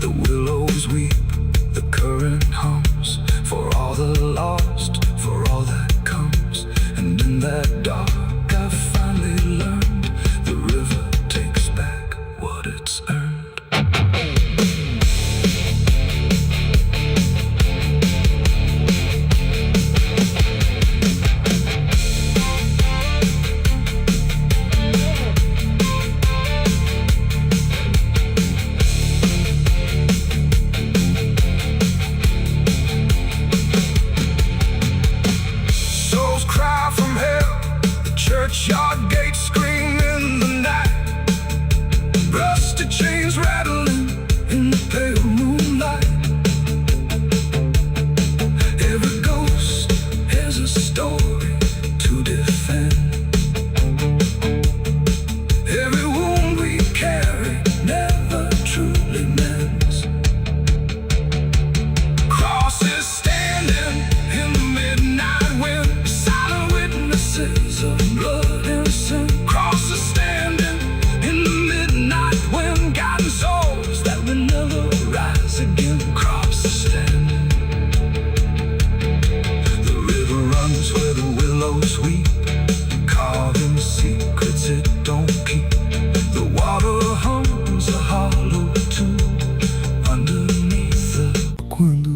The willows weep, the current hums, for all the lost, for all that comes. And in that dark I finally learned, the river takes back what it's earned. Souls cry from hell, the churchyard gates scream in the night. Rusted chains rattling in the pale moonlight. Every ghost has a story to defend. Every wound we carry never truly mends. Crosses standing in the midnight wind, silent witnesses of blood and sin. Crosses standing in the midnight wind, guiding souls that will never rise again. Crosses standing. The river runs where the willows weep, carving secrets it don't keep. The water hums a hollow tune underneath the window.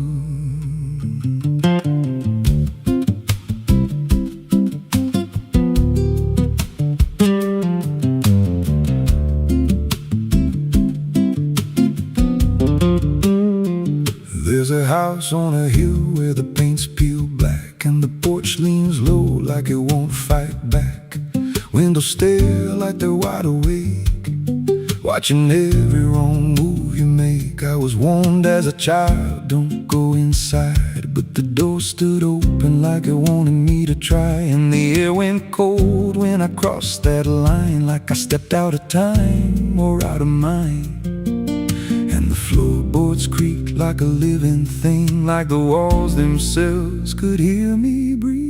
There's a house on a hill where the paint's peeled black, and the porch leans low like it won't fight back. Windows stare like they're wide awake, watching every wrong move you make. I was warned as a child, don't go inside, but the door stood open like it wanted me to try. And the air went cold when I crossed that line, like I stepped out of time or out of mind. And the floorboards creaked like a living thing, like the walls themselves could hear me breathe.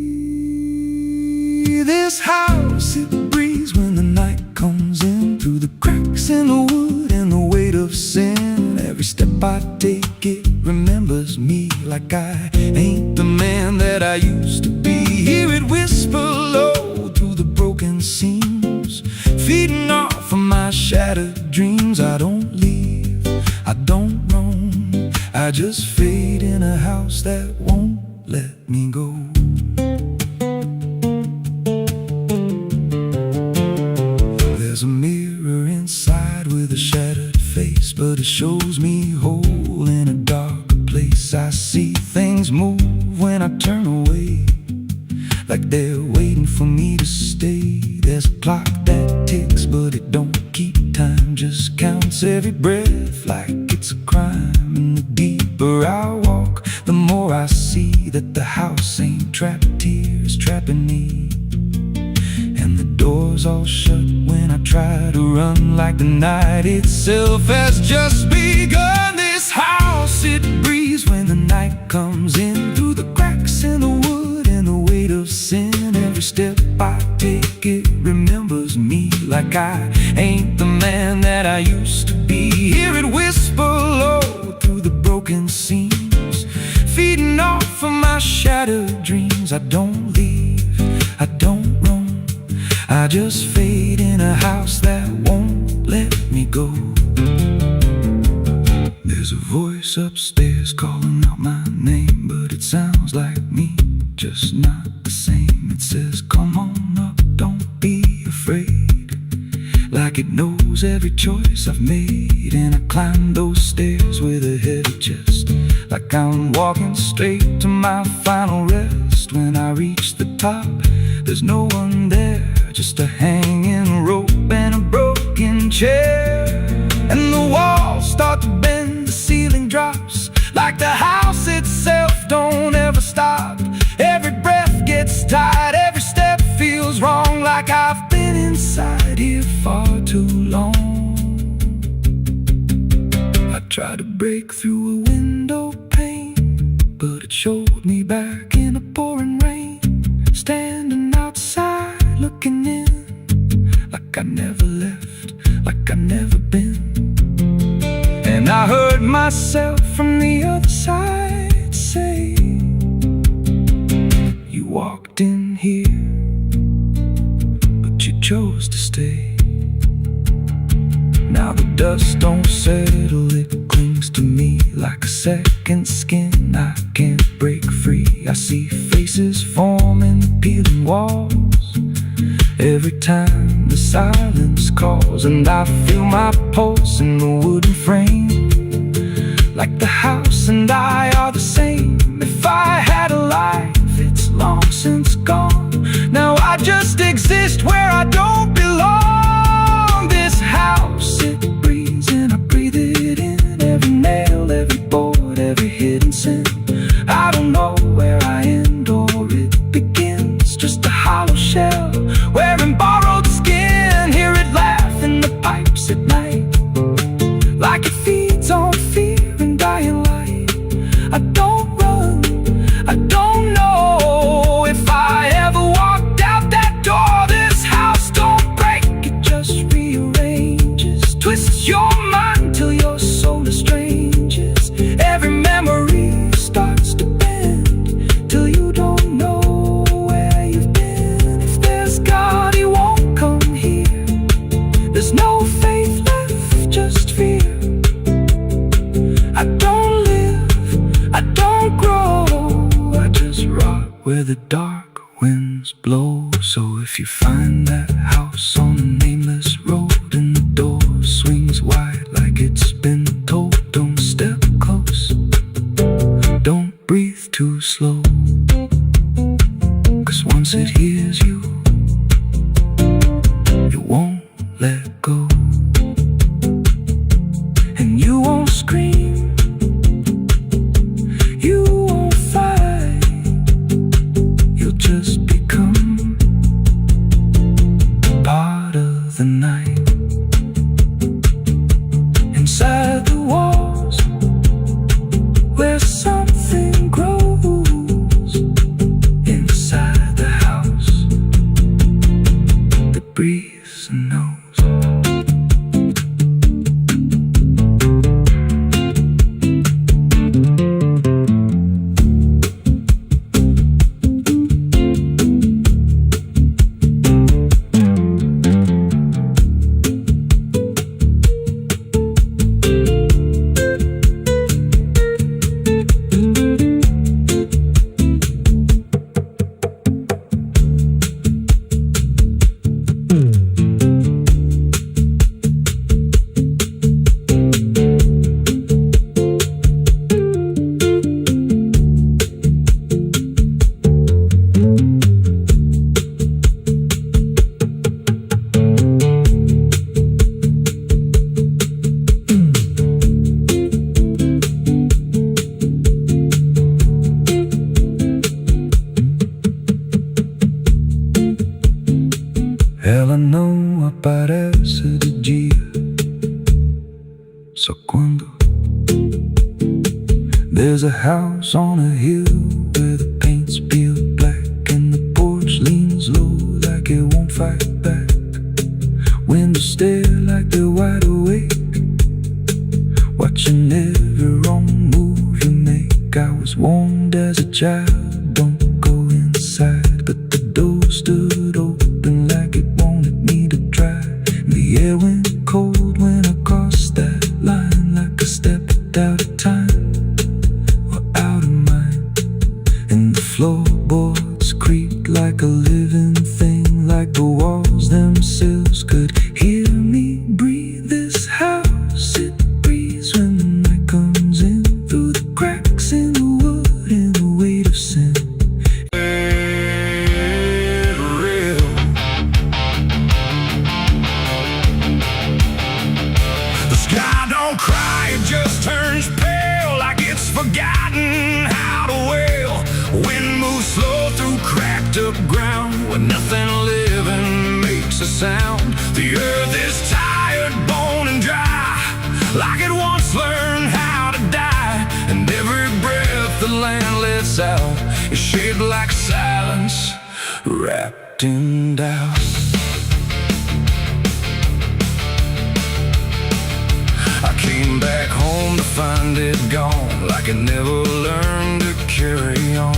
This house, it breathes when the night comes in, through the cracks in the wood and the weight of sin. Every step I take, it remembers me, like I ain't the man that I used to be. Hear it whisper low through the broken seams, feeding off of my shattered dreams. I don't leave, I don't roam, I just fade in a house that won't let me go. There's a mirror inside with a shattered face, but it shows me whole in a darker place. I see things move when I turn away, like they're waiting for me to stay. There's a clock that ticks, but it don't keep time, just counts every breath like it's a crime. And the deeper I walk, the more I see that the house ain't trapped here, it's trapping me. And the doors all shut when I try to run, like the night itself has just begun. This house, it breathes when the night comes in, through the cracks in the wood and the weight of sin. Every step I take, it remembers me, like I ain't the man that I used to be. Hear it whisper low through the broken seams, feeding off of my shattered dreams. I don't leave, I don't roam, I just fade in a house that won't let me go. There's a voice upstairs calling out my name, but it sounds like me, just not the same. It says, come on up, don't be afraid, like it knows every choice I've made. And I climb those stairs with a heavy chest, like I'm walking straight to my final rest. When I reach the top, there's no one there, just a hanging rope and a broken chair. And the walls start to bend, the ceiling drops, like the house itself don't ever stop. Every breath gets tight, every step feels wrong, like I've been inside here far too long. I tried to break through a window pane, but it showed me back in the pouring rain, standing outside looking in, like I never left, like I never been. And I heard myself from the other side say, you walked in here, but you chose to stay. Now the dust don't settle, it clings to me like a second skin. I can't break free. I see faces forming the peeling walls every time the silence calls. And I feel my pulse in the wooden frame, like the house and I are the same. If I had a life, it's long since gone. Now I just exist where I don't belong. This house, it breathes and I breathe it in. Every nail, every board, every hidden sin. I don't know where I end or it begins, just a hollow shell wearing borrowed skin. Hear it laugh in the pipes at night, like it feeds on fear and dying light. I don't run, I don't know if I ever walked out that door. This house don't break, it just rearranges, twists your mind till your soul estranges. Every memory starts to bend till you don't know where you've been. If there's God, he won't come here. There's no faith left, just fear. I don't live, I don't grow, I just rot where the dark winds blow. So if you find that house on a nameless road and the door swings wide like it's been told, don't step close, don't breathe too slow, 'cause once it hears you, it won't let go. And you won't scream, you won't fight, Ela não aparece de dia, só quando there's a house on a hill where the paint's peeled black and the porch leans low like it won't fight back. Windows stare like they're wide awake, watching every wrong move you make. I was warned as a child, don't go inside, but the door stood open like it wanted me to try. The air went cold when I crossed that line, like I stepped out of time or out of mind. And the floorboards creaked like a living thing, like the walls themselves could hear me breathe. This house, it breathes when the night comes in, through the cracks in the wood and the weight of sin. The sky don't cry, it just turns pale, like it's forgotten how to wail. Wind moves slow through cracked up ground, where nothing living makes a sound. The earth is tired, bone and dry, like it once learned how to die. And every breath the land lets out is shaped like silence, wrapped in doubt. I came back home to find it gone, like it never learned to carry on.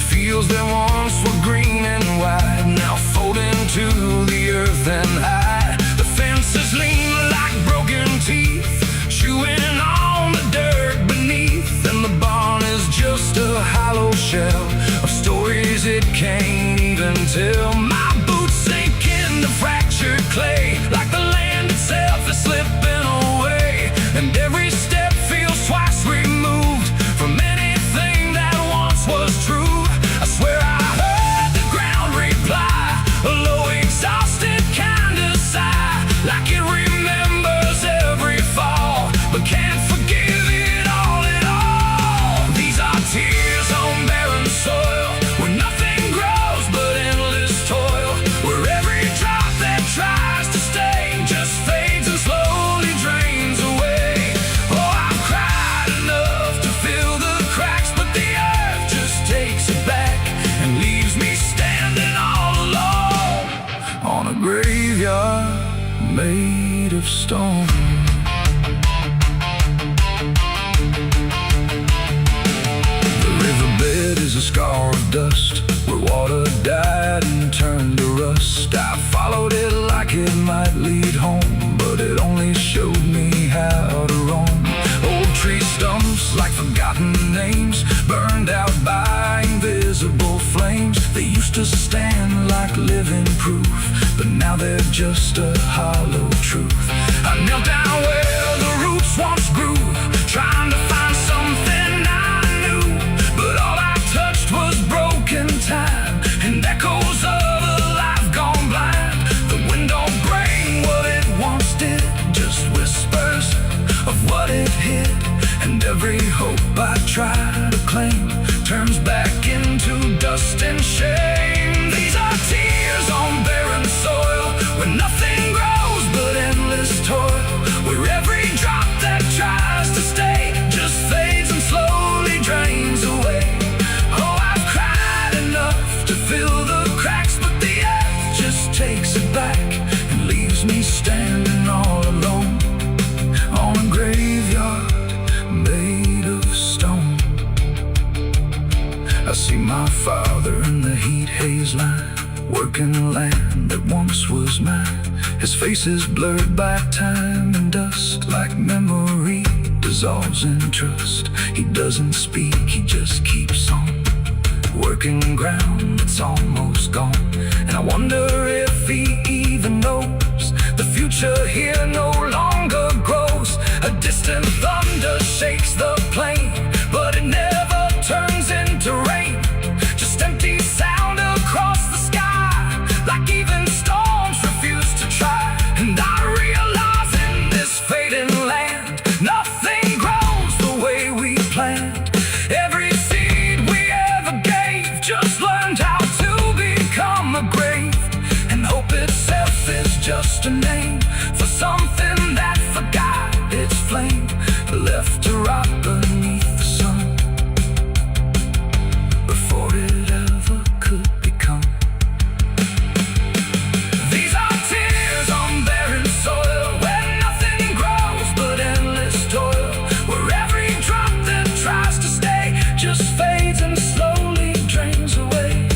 Fields that once were green and wide, now fold into the earth and hide. The fences lean like broken teeth, chewing on the dirt beneath. And the barn is just a hollow shell of stories it can't even tell. My boots sink into fractured clay, like the land itself is slipping away. And every step feels twice removed from anything that once was true. I swear I heard the ground reply, a low exhausted kind of sigh, like it remembers every fall, but can't forgive it all at all. These are tears on barren soil, where nothing grows but endless toil, where every drop that tries to stay just fades and slowly drains away. Oh, I've cried enough to fill the cracks, but the earth just takes it back and leaves me standing all alone on a graveyard made of stone. The riverbed is a scar of dust, where water died and turned to rust. I followed it like it might lead home, but it only showed me how to roam. Old tree stumps like forgotten names, burned out by invisible flames. They used to stand like living proof, but now they're just a hollow truth. I knelt down where the roots once grew, trying to find something I knew, but all I touched was broken time and echoes of a life gone blind. The wind don't bring what it once did, just whispers of what it hid. And every hope I try to claim turns back into dust and shame. These are tears on barren soil, where nothing grows but endless toil, where every drop that tries to stay just fades and slowly drains away. Oh, I've cried enough to fill the cracks, but the earth just takes it back and leaves me standing all alone on a graveyard made of stone. I see my father in the heat haze line, working land that once was mine. His face is blurred by time and dust, like memory dissolves in trust. He doesn't speak, he just keeps on working ground that's almost gone. And I wonder if he even knows the future here no longer grows. A distant thunder shakes the plain, but it never turns into rain. Just empty sound across the sky, like even storms refuse to try. And I realize in this fading land, nothing grows the way we planned. Every seed we ever gave just learned how to become a grave, and hope itself just a name for something that forgot its flame, left to rot beneath the sun before it ever could become. These are tears on barren soil, where nothing grows but endless toil, where every drop that tries to stay just fades and slowly drains away.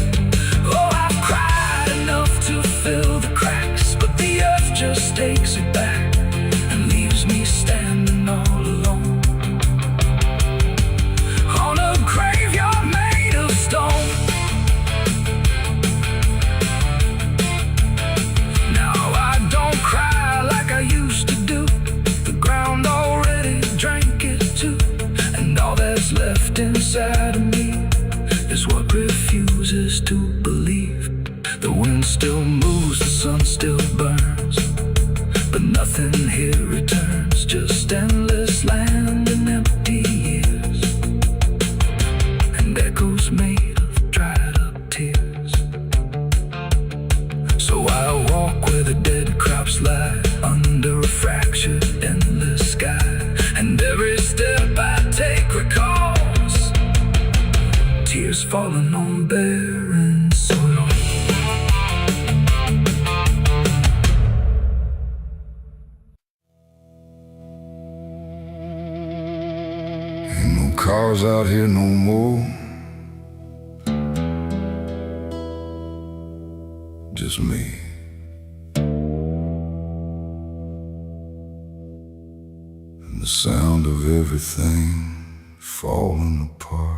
Oh, I've cried enough to fill the cracks, but the earth just takes it back and leaves me standing all alone on a graveyard made of stone. Now I don't cry like I used to do. The ground already drank it too, and all that's left inside of me is what refuses to believe. The wind still moves, the sun still burns, but nothing here returns, just endless land and empty years, and echoes made of dried up tears. So I walk where the dead crops lie, under a fractured endless sky, and every step I take recalls tears falling on barren soil. Ain't no cars out here no more, just me. And the sound of everything falling apart.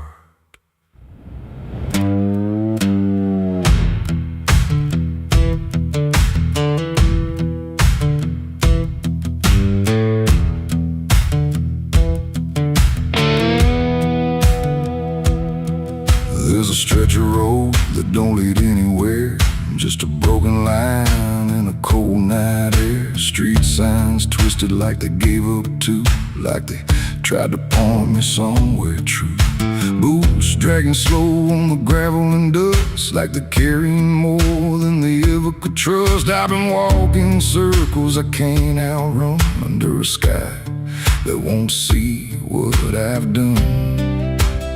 There's a stretch of road that don't lead anywhere, just a broken line in a cold night air. Street signs twisted like they gave up too, like they tried to point me somewhere true. Boots dragging slow on the gravel and dust, like they're carrying more than they ever could trust. I've been walking circles I can't outrun, under a sky that won't see what I've done.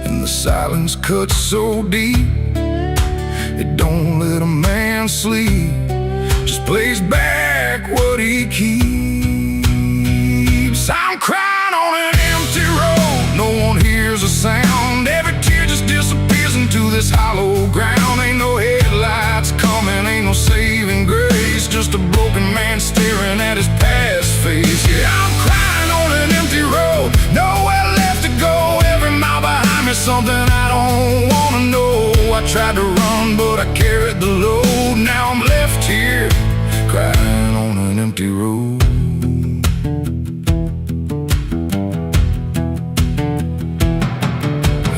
And the silence cuts so deep, it don't let a man sleep, just plays back what he keeps. I'm crying on an empty road, no one hears a sound. Every tear just disappears into this hollow ground. Ain't no headlights coming, ain't no saving grace, just a broken man staring at his past face. Yeah, I'm crying on an empty road, nowhere left to go. Every mile behind me, something I don't wanna know. I tried to run, but I carried the load. Now I'm left here, crying on an empty road.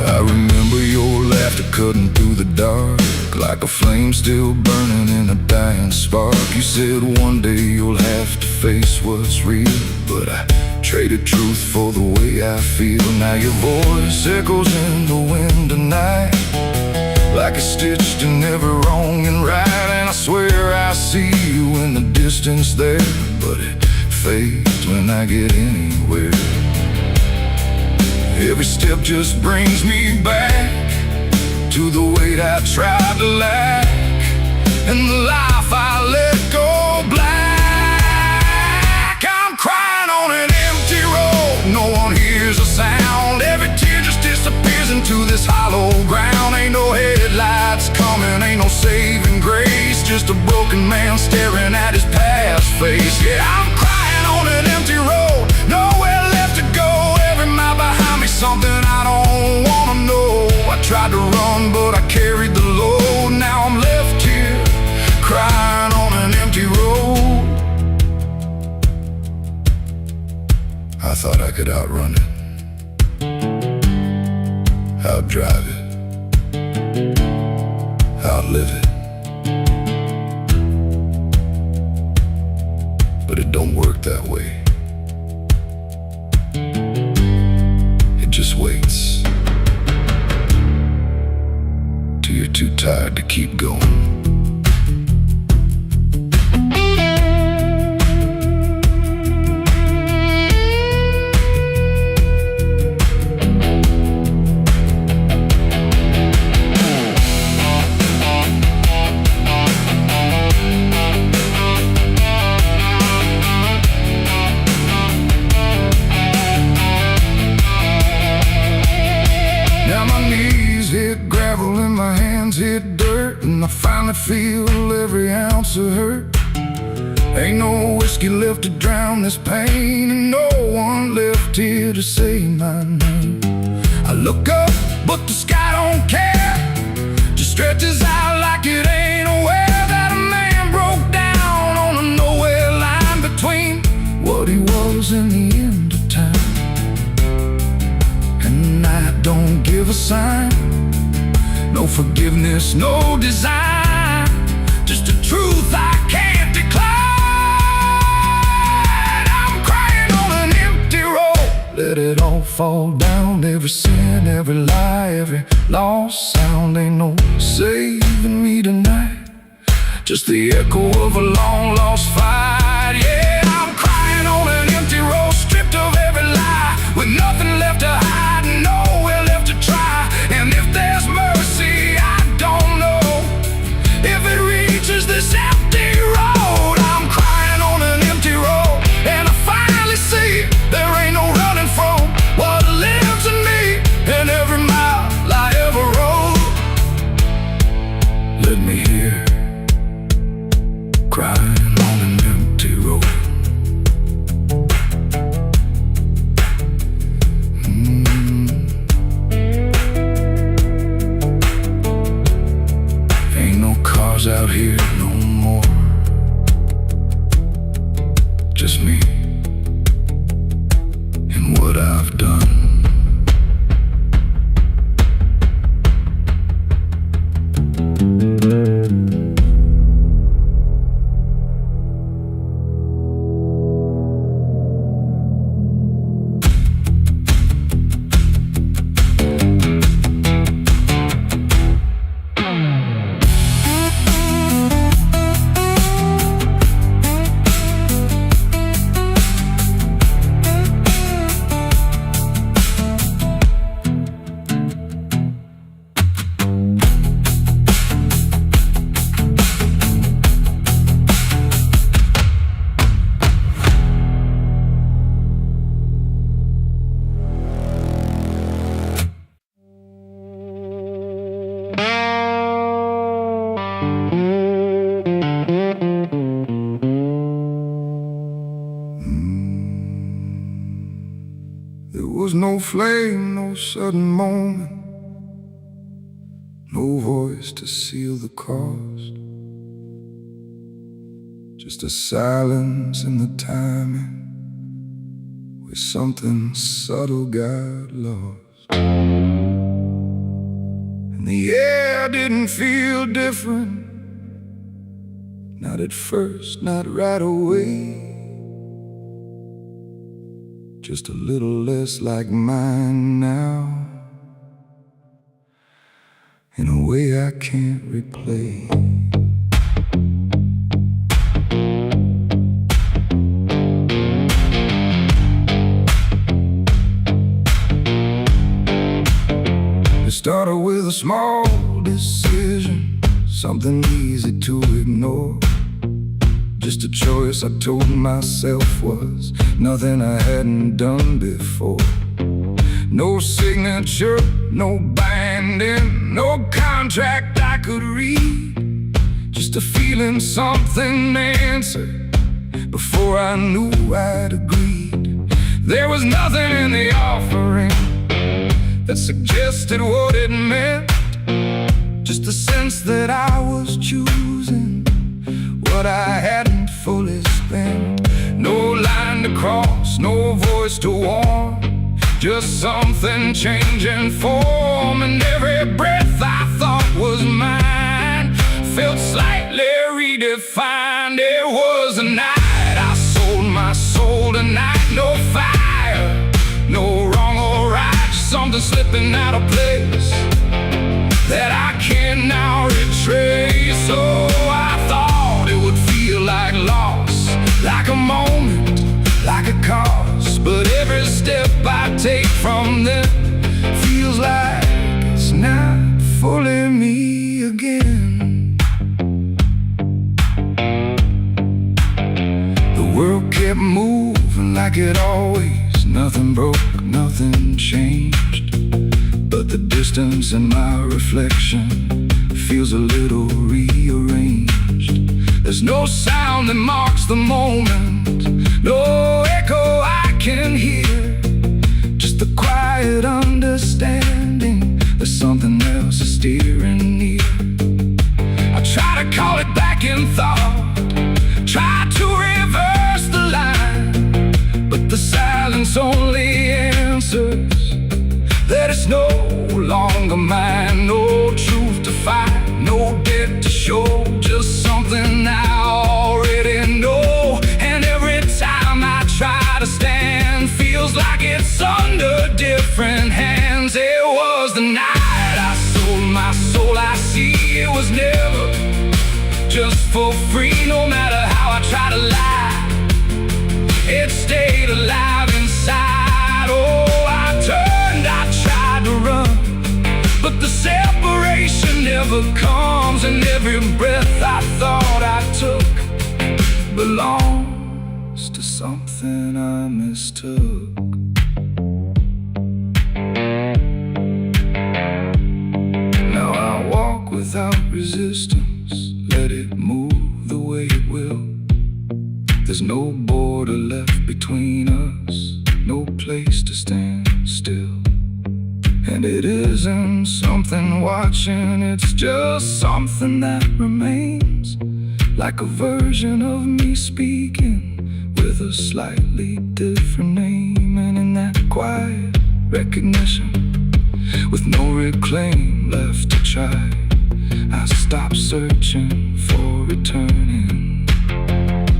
I remember your laughter cutting through the dark, like a flame still burning in a dying spark. You said one day you'll have to face what's real, but I traded truth for the way I feel. Now your voice echoes in the wind tonight, like it's stitched in every wrong and right. And I swear I see you in the distance there, but it fades when I get anywhere. Every step just brings me back to the weight I tried to lack, and the life I let go black. I'm crying on an empty road, no one hears a sound. Every tear just disappears into this hollow ground. Ain't no headlights coming, ain't no saving grace, just a broken man staring at his past face. Yeah, I'm crying on an empty road, nowhere left to go. Every mile behind me, something I don't wanna know. I tried to run, but I carried the load. Now I'm left here, crying on an empty road. I thought I could outrun it, outdrive it, outlive it, but it don't work that way. It just waits till you're too tired to keep going. feel every ounce of hurt. Ain't no whiskey left to drown this pain, and no one left here to say my name. I look up, but the sky don't care, just stretches out like it ain't aware that a man broke down on a nowhere line between what he was and the end of time. And night don't give a sign, no forgiveness, no design, just a truth I can't decline. I'm crying on an empty road, let it all fall down. Every sin, every lie, every lost sound. Ain't no saving me tonight, just the echo of a long lost fight. Yeah, I'm crying on an empty road, stripped of every lie, with nothing left to hide, nowhere left to try. And if there's mercy, I don't know if it reaches this empty road. I'm crying on an empty road, and I finally see there ain't no running from what lives in me, and every mile I ever rode. Let me hear crying on an empty road. Ain't no cars out here no more, just me and what I've done. There was no flame, no sudden moment, no voice to seal the cost, just a silence in the timing where something subtle got lost. And the air didn't feel different, not at first, not right away, just a little less like mine now, in a way I can't replay. It started with a small decision, something easy to ignore, just a choice I told myself was nothing I hadn't done before. No signature, no binding, no contract I could read, just a feeling something answered before I knew I'd agreed. There was nothing in the offering that suggested what it meant, just a sense that I was choosing what I hadn't fully spent. No line to cross, no voice to warn, just something changing form. And every breath I thought was mine felt slightly redefined. It was a night I sold my soul tonight. No fire, no wrong or right, just something slipping out of place that I can now retrace. So I thought it would feel like loss, like a moment, like a cause. But every step I take from them feels like it's not fully me again. The world kept moving like it always, nothing broke, nothing changed, but the distance in my reflection feels a little rearranged. There's no sound that marks the moment, no echo I can hear, just the quiet understanding that something else is steering near. I try to call it back in thought, try to reverse the line, but the silence only answers that it's no longer mine. No truth to find, no debt to show, just something I already know. And every time I try to stand, feels like it's under different hands. It was the night I sold my soul. I see it was never just for free. No matter how I try to lie, it stayed alive inside. Oh, I tried to run, but the separation never comes. And every breath I thought I took belongs to something I mistook. Now I walk without resistance, let it move the way it will. There's no border left between us, no place to stand still. And it isn't something watching, it's just something that remains, like a version of me speaking with a slightly different name. And in that quiet recognition, with no reclaim left to try, I stop searching for returning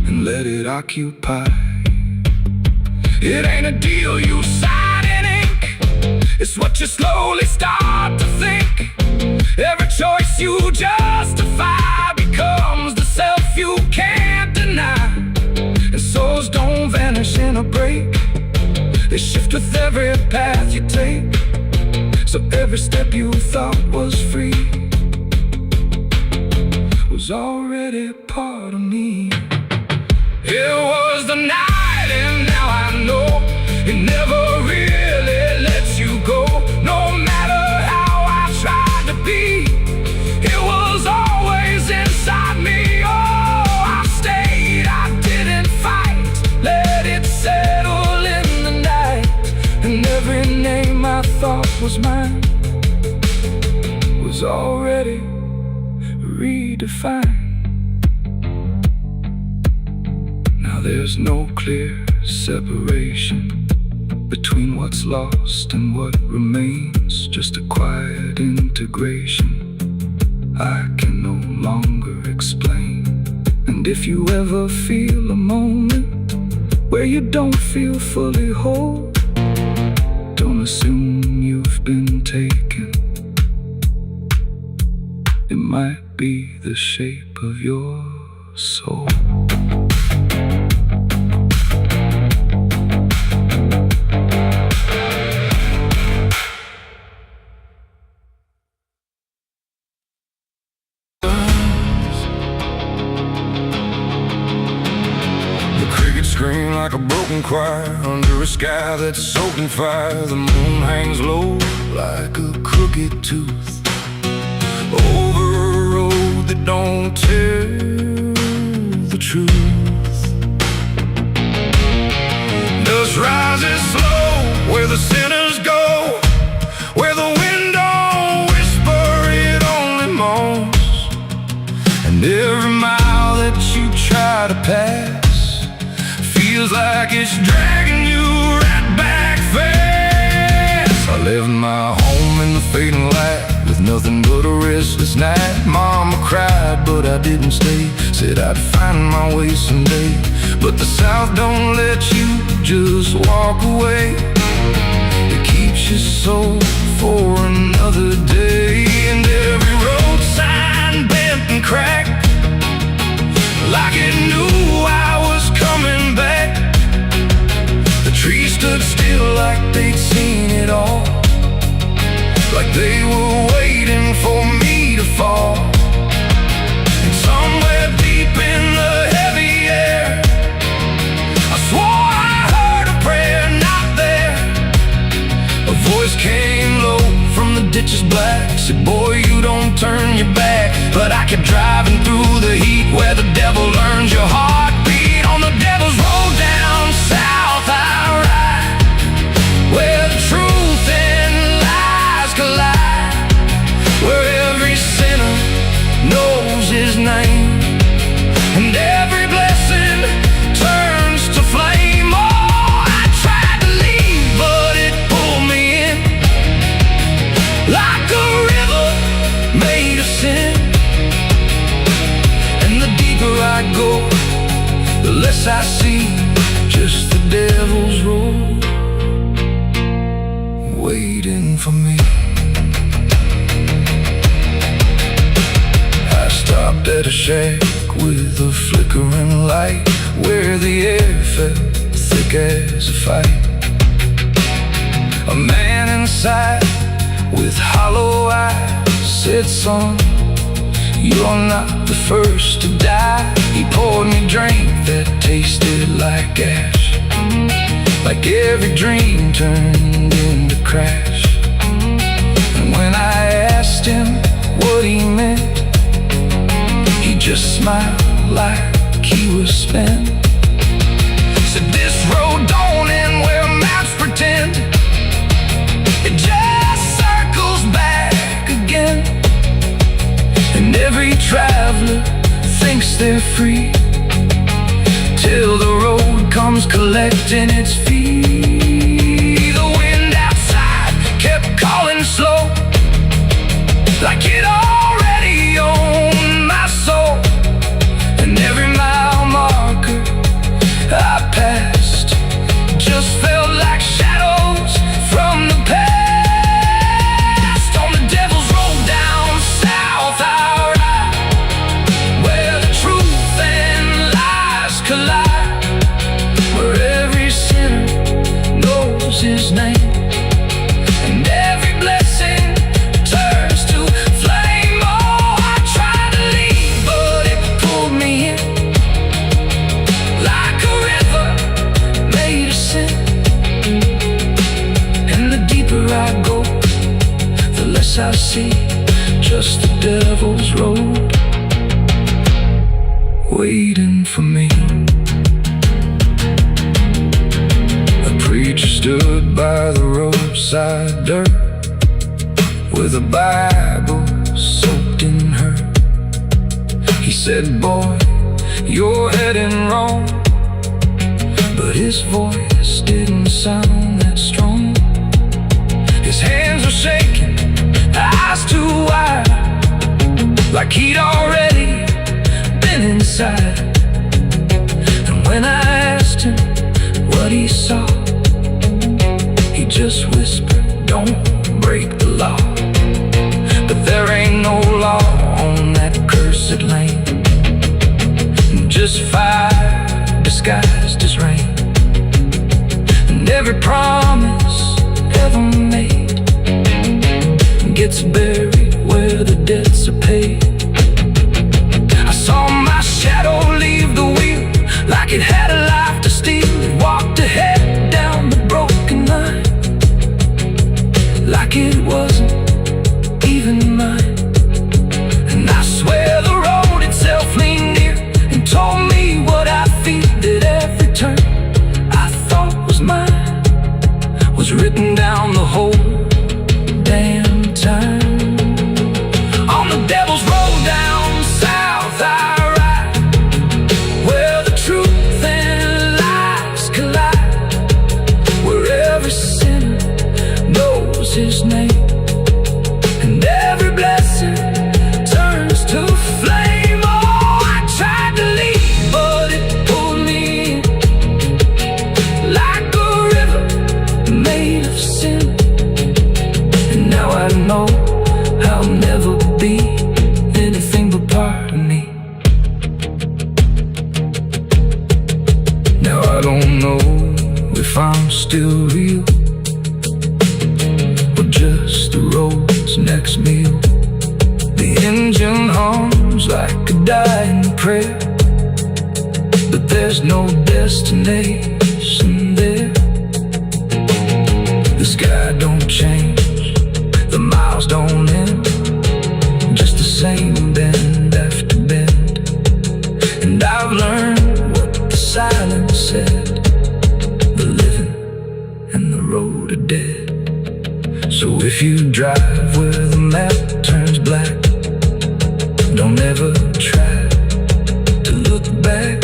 and let it occupy. It ain't a deal you sign in ink, it's what you slowly start to think. Every choice you justify becomes the self you can't deny. And souls don't vanish in a break, they shift with every path you take. So every step you thought was free was already part of me. It was the night, and now I know it never really lets you go. No matter how I tried to be, it was always inside me. Oh, I stayed, I didn't fight, let it settle in the night. And every name I thought was mine was already redefined. Now there's no clear separation between what's lost and what remains, just a quiet integration I can no longer explain. And if you ever feel a moment where you don't feel fully whole, don't assume you've been taken. It might be the shape of your soul. Scream like a broken choir under a sky that's soaked in fire. The moon hangs low like a crooked tooth over a road that don't tell the truth. Dust rises slow where the sinners go, where the wind don't whisper, it only moans. And every mile that you try to pass feels like it's dragging you right back fast. I left my home in the fading light with nothing but a restless night. Mama cried, but I didn't stay. Said I'd find my way someday. But the South don't let you just walk away. It keeps you so for another day. And every road sign bent and cracked, like it knew I was coming back. The trees stood still like they'd seen it all, like they were waiting for me to fall. And somewhere deep in the heavy air, I swore I heard a prayer not there. A voice came low from the ditches black, said, boy, you don't turn your back. unless I see just the devil's road waiting for me. I stopped at a shack with a flickering light, where the air felt thick as a fight. A man inside with hollow eyes said, "Son, you're not the first to die." He poured me a drink that tasted like ash, like every dream turned into crash. And when I asked him what he meant, he just smiled like he was spent. Said, "This road don't end where maps pretend, it just circles back again. And every traveler thinks they're free, till the road comes collecting its fee." The wind outside kept calling slow, like it already owned my soul. And every mile marker I passed just felt like shadows from the past. On the devil's road down south I ride, where the truth and lies collide, where every sinner knows his name, and every blessing turns to flame. Oh, I tried to leave, but it pulled me in, like a river made of sin. And the deeper I go, the less I see just the devil's road waiting for me. A preacher stood by the roadside dirt, with a Bible soaked in her. He said, "Boy, you're heading wrong." But his voice didn't sound that strong. His hands were shaking, eyes too wide, like he'd already been inside. And when I asked him what he saw, he just whispered, "Don't break the law." But there ain't no law on that cursed land, just fire disguised as rain. And every promise ever made gets buried where the debts are paid. I saw my shadow leave the wheel, like it had a life to steal. It walked ahead down the broken line, like it wasn't even mine. And I swear the road itself leaned near and told me what I feel, that every turn I thought was mine was written down the whole damn time. On the devil's road down south I ride, where the truth and lies collide, where every sinner knows his name, and every blessing turns to flame. Oh, I tried to leave, but it pulled me in, like a river made of sin. And now I know I'll never be anything but part of me. Now I don't know if I'm still real, or just the road's next meal. The engine hums like a dying prayer, but there's no destination there. The sky don't change, the miles don't end, just the same bend after bend. And I've learned what the silence said, the living and the road are dead. So if you drive where the map turns black, don't ever try to look back.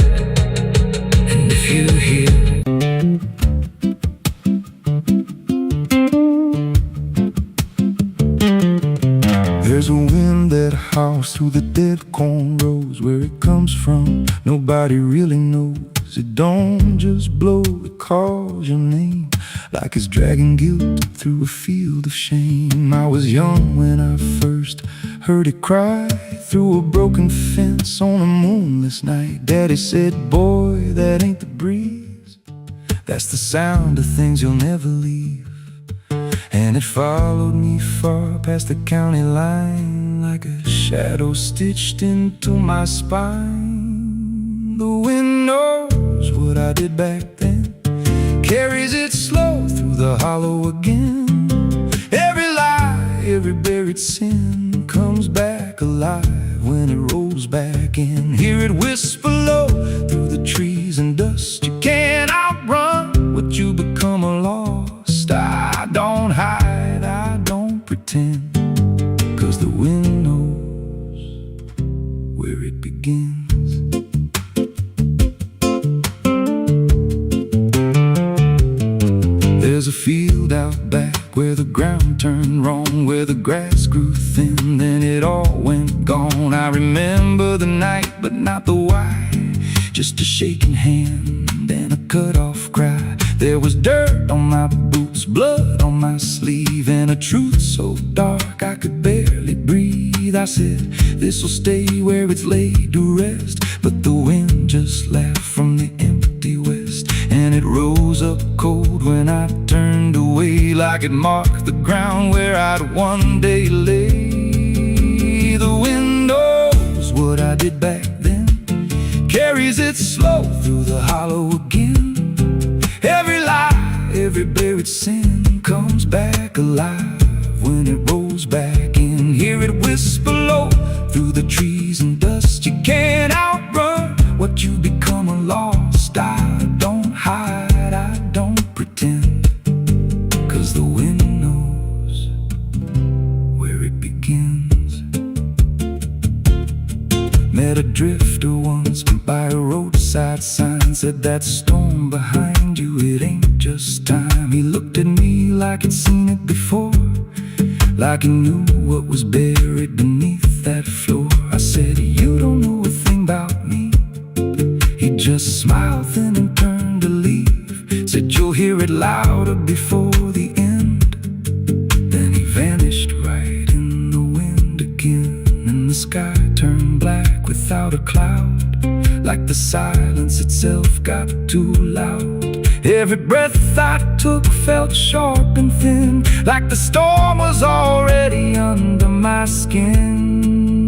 And if you hear there's a wind that howls through the dead corn rows, where it comes from nobody really knows. it don't just blow, it calls your name like it's dragging guilt through a field of shame. I was young when I first heard it cry through a broken fence on a moonless night. Daddy said, boy, that ain't the breeze, that's the sound of things you'll never leave. And it followed me far past the county line like a shadow stitched into my spine. The wind knows what I did back then, carries it slow through the hollow again. Every lie, every buried sin comes back alive when it rolls back in. Hear it whisper low through the trees and dust. You can't outrun what you become lost. I don't hide, I don't pretend, 'cause the wind knows where it begins. There's a field out back where the ground turned wrong, where the grass grew thin, then it all went gone. I remember the night, but not the why, just a shaking hand and a cut-off cry. There was dirt on my boots, blood on my sleeve, and a truth so dark I could barely breathe. I said, this'll stay where it's laid to rest, but the wind just laughed from the empty west, and it rose up cold when I turned away, like it marked the ground where I'd one day lay. The wind knows what I did back then, carries it slow through the hollow again. Every lie, every buried sin comes back alive when it rolls back in. Hear it whisper low through the trees and dust. You can't outrun what you become lost. I don't hide, I don't pretend, 'cause the wind knows where it begins. Met a drifter once by a roadside sign, said that storm behind you, it ain't just time. He looked at me like he'd seen it before, like he knew what was buried beneath that floor. I said, you don't know a thing about me. He just smiled then and turned to leave, said, you'll hear it louder before the end. Then he vanished right in the wind again, and the sky turned black without a cloud, like the silence itself got too loud. Every breath I took felt sharp and thin, like the storm was already under my skin.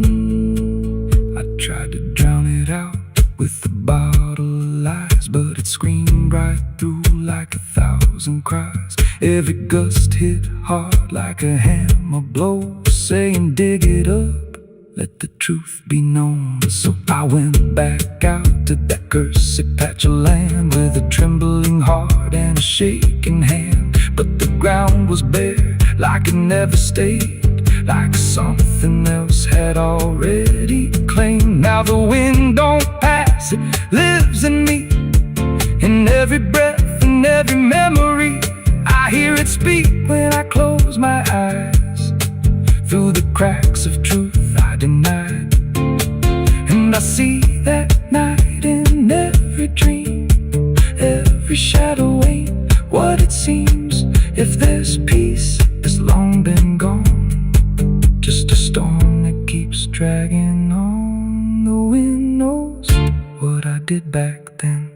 I tried to drown it out with a bottle of lies, but it screamed right through like 1,000 cries. Every gust hit hard like a hammer blow, saying dig it up, let the truth be known. So I went back out to that cursed patch of land with a trembling heart and a shaking hand. But the ground was bare, like it never stayed, like something else had already claimed. Now the wind don't pass, it lives in me, in every breath and every memory. I hear it speak when I close my eyes, through the cracks of truth I denied. And I see that night in every dream, every shadow ain't what it seems. If there's peace, it's long been gone, just a storm that keeps dragging on. The wind knows what I did back then,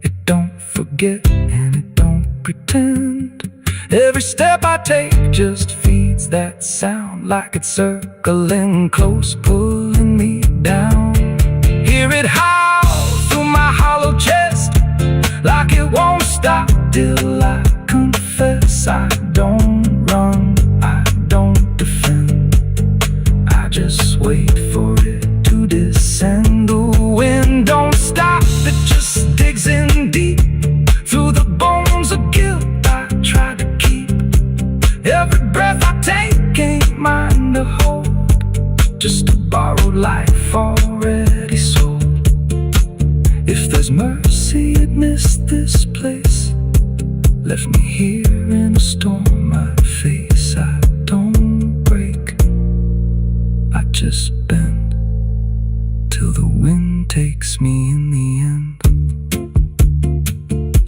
it don't forget and it don't pretend. Every step I take just feeds that sound, like it's circling close, pulling me down. Hear it howl through my hollow chest, like it won't stop till I confess. I don't run, I don't defend, I just wait for it to descend. The wind don't stop, it just digs in deep through the bones of guilt I try to keep. Every breath I take ain't mine to hold, just a borrowed life already sold. If there's mercy, it missed this place, left me here in a storm I face. I don't break, I just bend till the wind takes me in the end.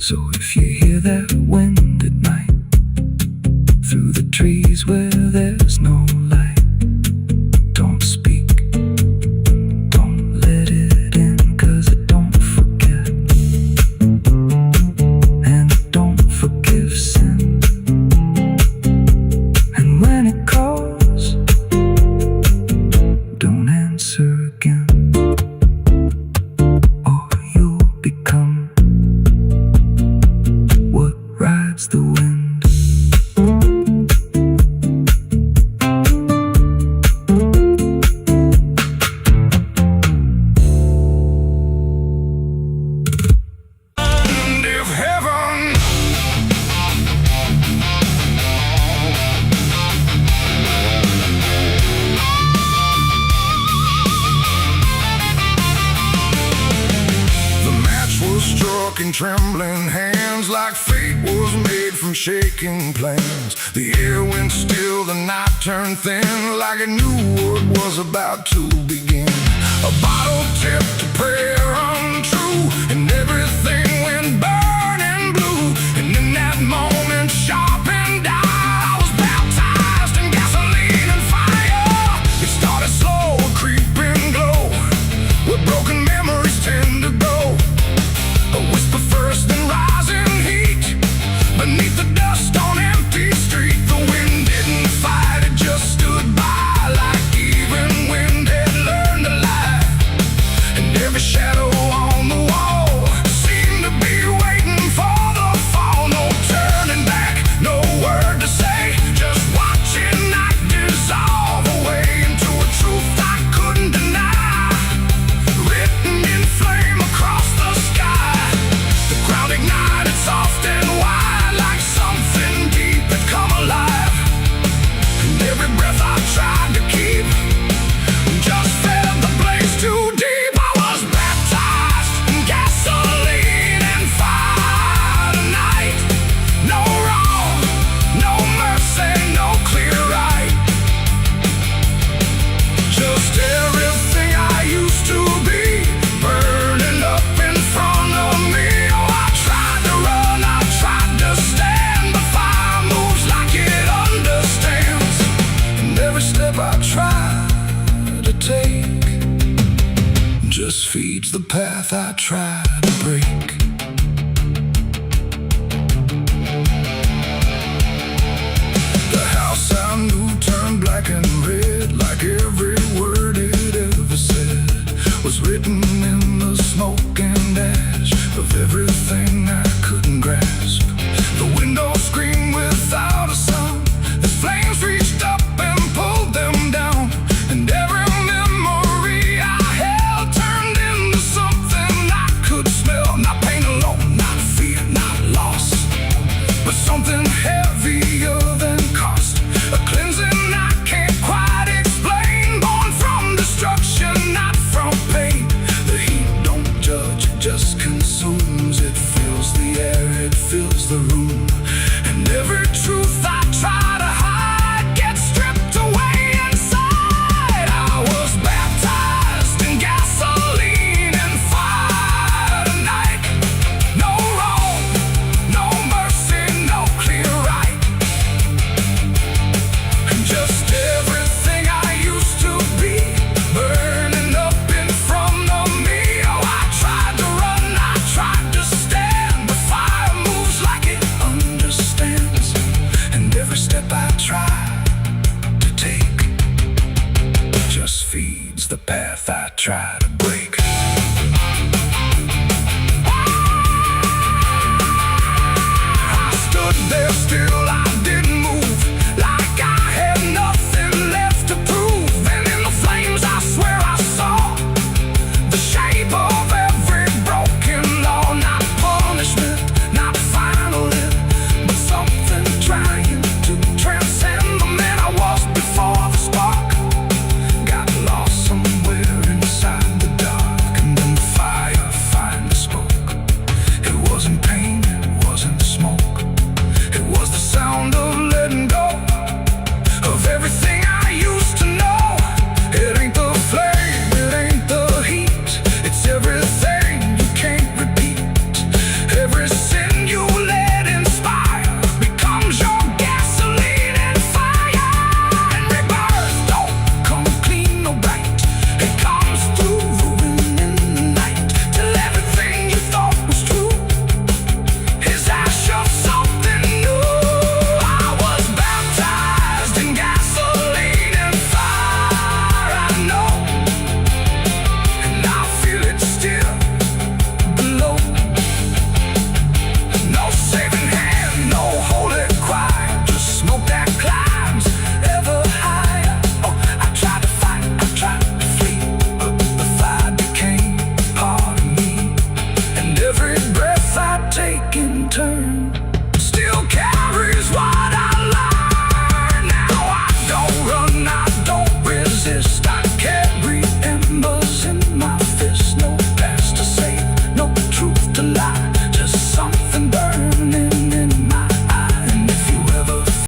So if you hear that wind at night, through the trees where there's no light, don't speak, don't let it in, 'cause it don't forget, and it don't forgive sin. And when it calls, don't answer again, or you'll become what rides the wind. And trembling hands, like fate was made from shaking planes. The air went still, the night turned thin, like it knew what was about to begin. A bottle tipped, a prayer untrue, and everything went burning blue. And in that moment, sharp and dire, I was baptized in gasoline and fire. It started slow, a creeping glow, where broken memories tend to go. A whisper first, then rising heat, beneath the dust on empty street. The wind didn't fight, it just stood by, like even wind had learned to lie. And every shadow on the wall seemed to be waiting for the fall. No turning back, no word to say, just watching night dissolve away into a truth I couldn't deny, written in flame across the sky. The ground ignited soft and wide, like something deep had come alive. And every breath I tried to keep just fed the blaze too deep. I was baptized in gasoline and fire tonight. No wrong, no mercy, no clear right. Just everything I used to be, burning up in front of me. Oh, I tried to run, I tried to stand, but fire moves like it understands. And every step I try to take just feeds the path I try to break. The house I knew turned black and red, like every word it ever said was written in the smoke and ash of everything I couldn't grasp. The windows screamed without a sound as flames reached up and pulled them down. And every memory I held turned into something I could smell. Not pain alone, not fear, not loss, but something heavier than cost. A cleansing I can't quite explain, born from destruction, not from pain. The heat don't judge, it just consumes. It fills the air, it fills the room. And every truth I try to hide gets stripped away inside. I was baptized in gasoline and fire tonight. No wrong, no mercy, no clear right. And just everything I used to be, burning up in front of me. Oh, I tried to run, I tried to stand, but fire moves like it understands. And every step I try to take just feeds the path I try to